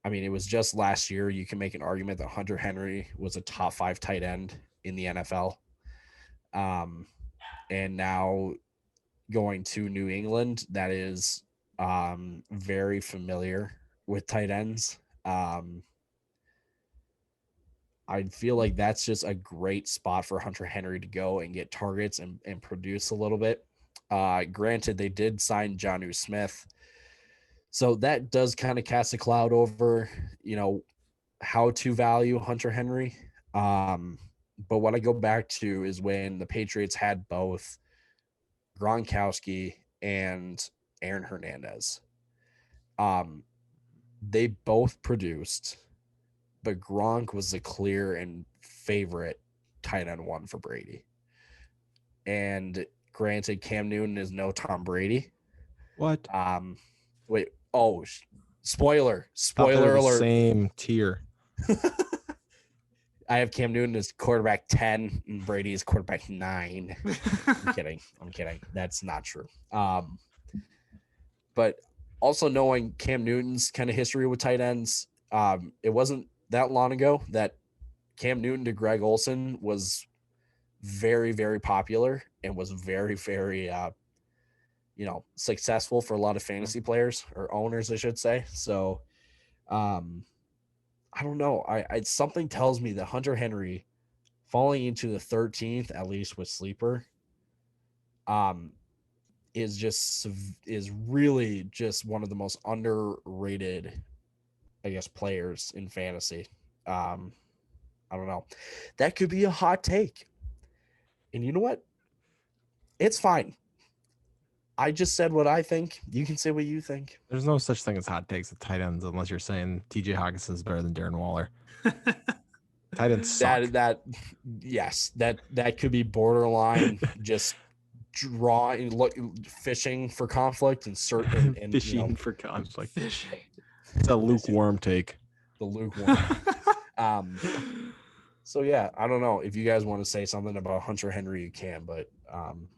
mean, it was just last year. You can make an argument that Hunter Henry was a top 5 tight end in the NFL. And now going to New England, that is very familiar with tight ends. I feel like that's just a great spot for Hunter Henry to go and get targets and produce a little bit. Granted, they did sign Jonnu Smith. So that does kind of cast a cloud over, how to value Hunter Henry. But what I go back to is when the Patriots had both Gronkowski and Aaron Hernandez. They both produced, but Gronk was the clear and favorite tight end 1 for Brady. And granted, Cam Newton is no Tom Brady. What? Wait. Oh, spoiler Thought they were the alert. same tier. I have Cam Newton as quarterback 10 and Brady is quarterback 9. I'm kidding. That's not true. But also knowing Cam Newton's kind of history with tight ends, it wasn't that long ago that Cam Newton to Greg Olsen was very, very popular and was very, very, successful for a lot of fantasy players or owners, I should say. So, I don't know. Something tells me that Hunter Henry falling into the 13th, at least with sleeper, is really just one of the most underrated, I guess, players in fantasy. I don't know. That could be a hot take. And you know what? It's fine. I just said what I think. You can say what you think. There's no such thing as hot takes at tight ends unless you're saying TJ Hawkinson is better than Darren Waller. Tight ends suck. Yes, that could be borderline just fishing for conflict and certain and Fishing for conflict. Fishing. It's a lukewarm take. the lukewarm. So yeah, I don't know if you guys want to say something about Hunter Henry, you can, but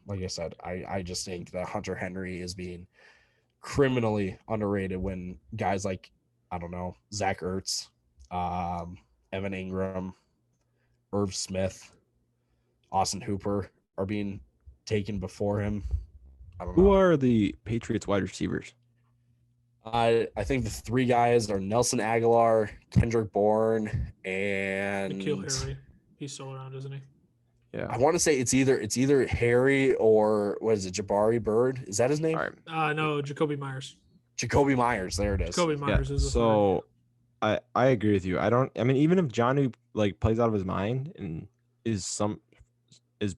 like I said, I just think that Hunter Henry is being criminally underrated when guys like, I don't know, Zach Ertz, Evan Ingram, Irv Smith, Austin Hooper are being taken before him. I don't Who know. are the Patriots wide receivers? I think the three guys are Nelson Aguilar, Kendrick Bourne, and Nikhil Harry. He's still around, isn't he? Yeah. I want to say it's either Harry or what is it, Jabari Bird? Is that his name? All right. No, Jacoby Myers. Jacoby Myers. There it is. Jacoby Yeah. Myers is the third. So I agree with you. I mean, even if Jonnu like plays out of his mind and is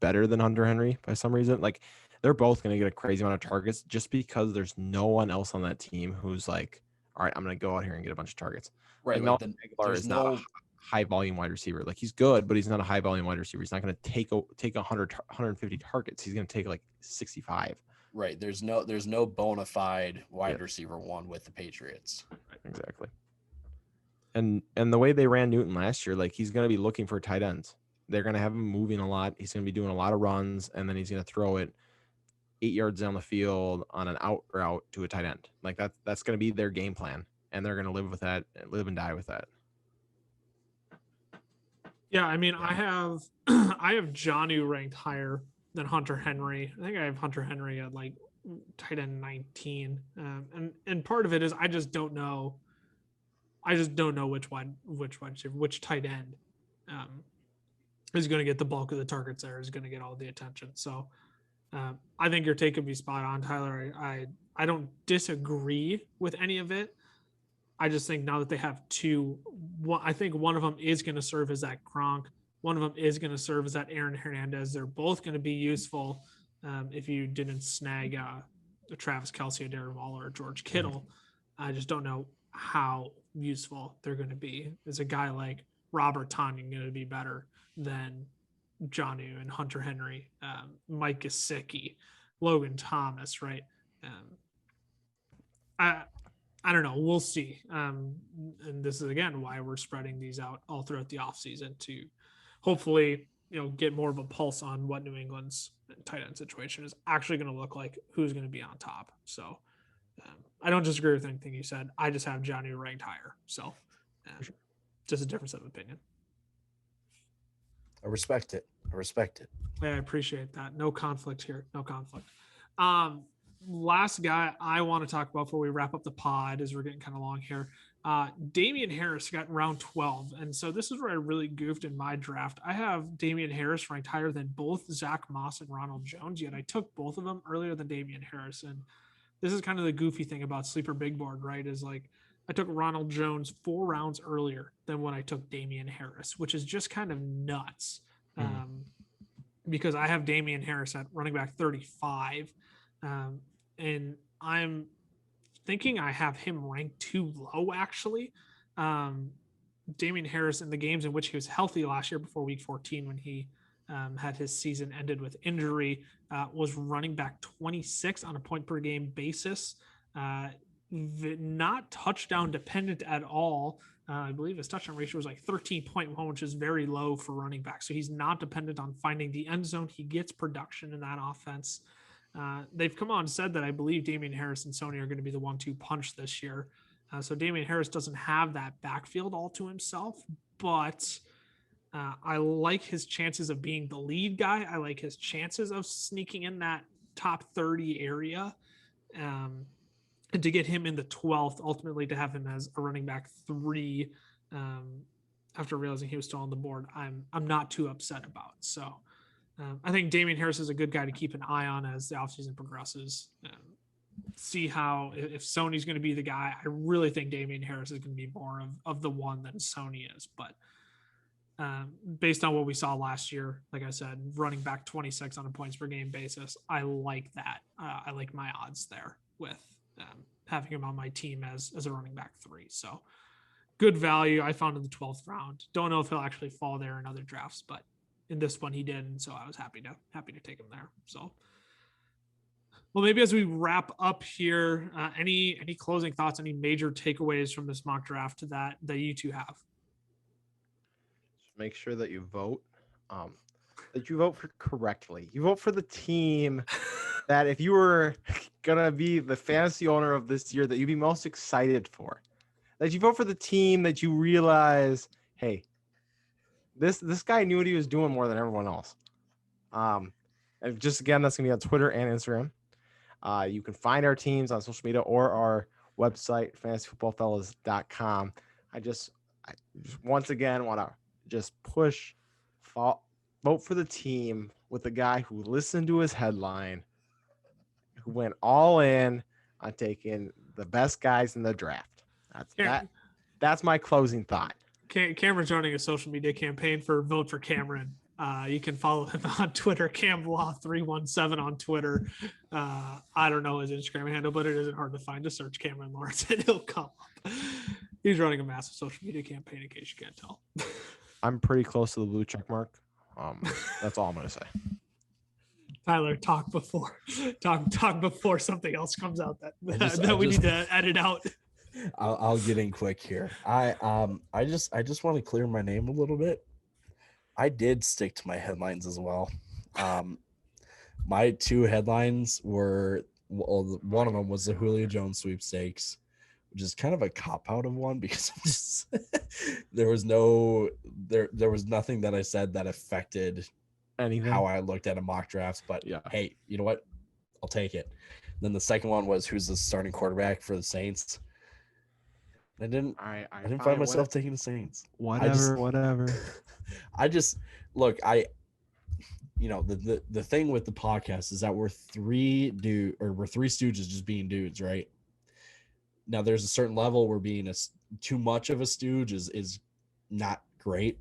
better than Hunter Henry by some reason, like they're both going to get a crazy amount of targets just because there's no one else on that team who's like, all right, I'm going to go out here and get a bunch of targets. Right. Like, Like Nelson Aguilar there's is not no a high volume wide receiver. Like he's good, but he's not a high volume wide receiver. He's not going to take 150 targets. He's going to take like 65. right. There's no bona fide wide receiver one with the Patriots. Exactly. And the way they ran Newton last year, like he's going to be looking for tight ends. They're going to have him moving a lot. He's going to be doing a lot of runs, and then he's going to throw it 8 yards down the field on an out route to a tight end. Like that's going to be their game plan, and they're going to live with that, live and die with that. Yeah, I mean, I have Jonnu ranked higher than Hunter Henry. I think I have Hunter Henry at like tight end 19, and part of it is I just don't know which tight end is going to get the bulk of the targets there, is going to get all the attention. So I think your take could be spot on, Tyler. I don't disagree with any of it. I just think now that they have two, I think one of them is going to serve as that Gronk. One of them is going to serve as that Aaron Hernandez. They're both going to be useful if you didn't snag Travis Kelce, or Darren Waller, or George Kittle. I just don't know how useful they're going to be. Is a guy like Robert Tonyan going to be better than Jonnu and Hunter Henry, Mike Gesicki, Logan Thomas, right? I don't know. We'll see. And this is, again, why we're spreading these out all throughout the offseason to hopefully, get more of a pulse on what New England's tight end situation is actually going to look like, who's going to be on top. So I don't disagree with anything you said. I just have Jonnu ranked higher. So just a difference of opinion. I respect it. Yeah, I appreciate that. No conflict here. No conflict. Last guy I want to talk about before we wrap up the pod, as we're getting kind of long here. Damian Harris got in round 12. And so this is where I really goofed in my draft. I have Damian Harris ranked higher than both Zach Moss and Ronald Jones, yet I took both of them earlier than Damian Harris. And this is kind of the goofy thing about Sleeper Big Board, right? Is like I took Ronald Jones 4 rounds earlier than when I took Damian Harris, which is just kind of nuts. Because I have Damian Harris at running back 35. And I'm thinking I have him ranked too low, actually. Damian Harris, in the games in which he was healthy last year before week 14, when he had his season ended with injury, was running back 26 on a point per game basis. Not touchdown dependent at all. I believe his touchdown ratio was like 13.1, which is very low for running back. So he's not dependent on finding the end zone. He gets production in that offense. They've come on and said that I believe Damian Harris and Sony are going to be the 1-2 punch this year. So Damian Harris doesn't have that backfield all to himself, but I like his chances of being the lead guy. I like his chances of sneaking in that top 30 area. And to get him in the 12th, ultimately to have him as a running back 3, after realizing he was still on the board, I'm not too upset about. So I think Damian Harris is a good guy to keep an eye on as the offseason progresses. See how, if Sony's going to be the guy. I really think Damian Harris is going to be more of the one than Sony is. But based on what we saw last year, like I said, running back 26 on a points per game basis, I like that. I like my odds there with having him on my team as a running back 3. So good value I found in the 12th round. Don't know if he'll actually fall there in other drafts, but in this one he did, and so I was happy to take him there. So, well, maybe as we wrap up here, any closing thoughts, any major takeaways from this mock draft that you two have? Make sure that you vote, that you vote for correctly. You vote for the team that, if you were gonna be the fantasy owner of this year, that you'd be most excited for. That you vote for the team that you realize, hey, this guy knew what he was doing more than everyone else. And just again, that's going to be on Twitter and Instagram. You can find our teams on social media or our website, fantasyfootballfellas.com. I just once again want to just push, vote for the team with the guy who listened to his headline, who went all in on taking the best guys in the draft. That's my closing thought. Cameron's running a social media campaign for Vote for Cameron. You can follow him on Twitter, CamLaw317 on Twitter. I don't know his Instagram handle, but it isn't hard to find. Just search Cameron Lawrence and he'll come up. He's running a massive social media campaign, in case you can't tell. I'm pretty close to the blue check mark. That's all I'm going to say. Tyler, talk before something else comes out that we need to edit out. I'll get in quick here. I just want to clear my name a little bit. I did stick to my headlines as well. My two headlines were, well, one of them was the Julio Jones sweepstakes, which is kind of a cop out of one because I'm just there was nothing that I said that affected Anything? how I looked at a mock draft. But Yeah. Hey, you know what? I'll take it. Then the second one was who's the starting quarterback for the Saints. I didn't find myself taking the Saints. Whatever. I just look, the thing with the podcast is that we're three stooges just being dudes, right? Now there's a certain level where being too much of a stooge is not great.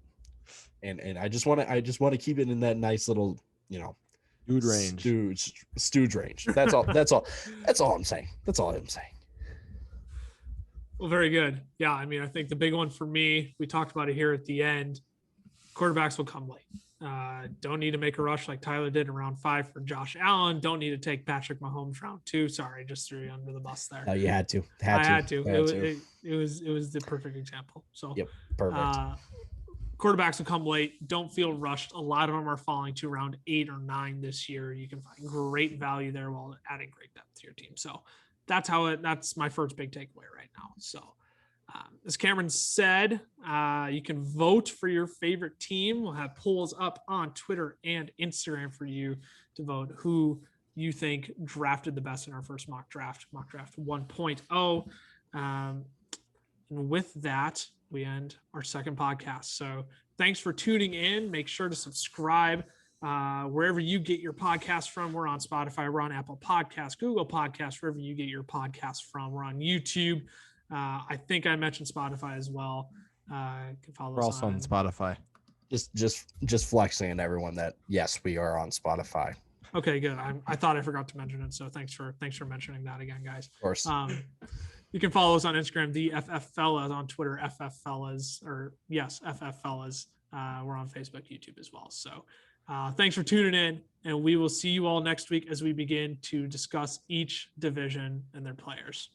And I just want to keep it in that nice little, Dude range. Stooge range. That's all. That's all I'm saying. Well, very good. Yeah, I mean, I think the big one for me, we talked about it here at the end, quarterbacks will come late. Don't need to make a rush like Tyler did in round 5 for Josh Allen. Don't need to take Patrick Mahomes round 2. Sorry, just threw you under the bus there. No, you had to. I had to. It was the perfect example. So yep, perfect. Quarterbacks will come late. Don't feel rushed. A lot of them are falling to around 8 or 9 this year. You can find great value there while adding great depth to your team. So that's my first big takeaway right now. So as Cameron said, you can vote for your favorite team. We'll have polls up on Twitter and Instagram for you to vote who you think drafted the best in our first mock draft 1.0. And with that, we end our second podcast. So thanks for tuning in. Make sure to subscribe wherever you get your podcast from. We're on Spotify, we're on Apple Podcasts, Google Podcasts, wherever you get your podcast from. We're on YouTube. I think I mentioned Spotify as well. You can follow We're us also on Spotify. Just flexing to everyone that yes, we are on Spotify. Okay, good. I thought I forgot to mention it, so thanks for mentioning that again, guys. Of course. You can follow us on Instagram, the FF Fellas, on Twitter, FF Fellas, FF Fellas. We're on Facebook, YouTube as well. So thanks for tuning in, and we will see you all next week as we begin to discuss each division and their players.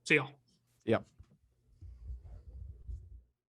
See y'all. Yep.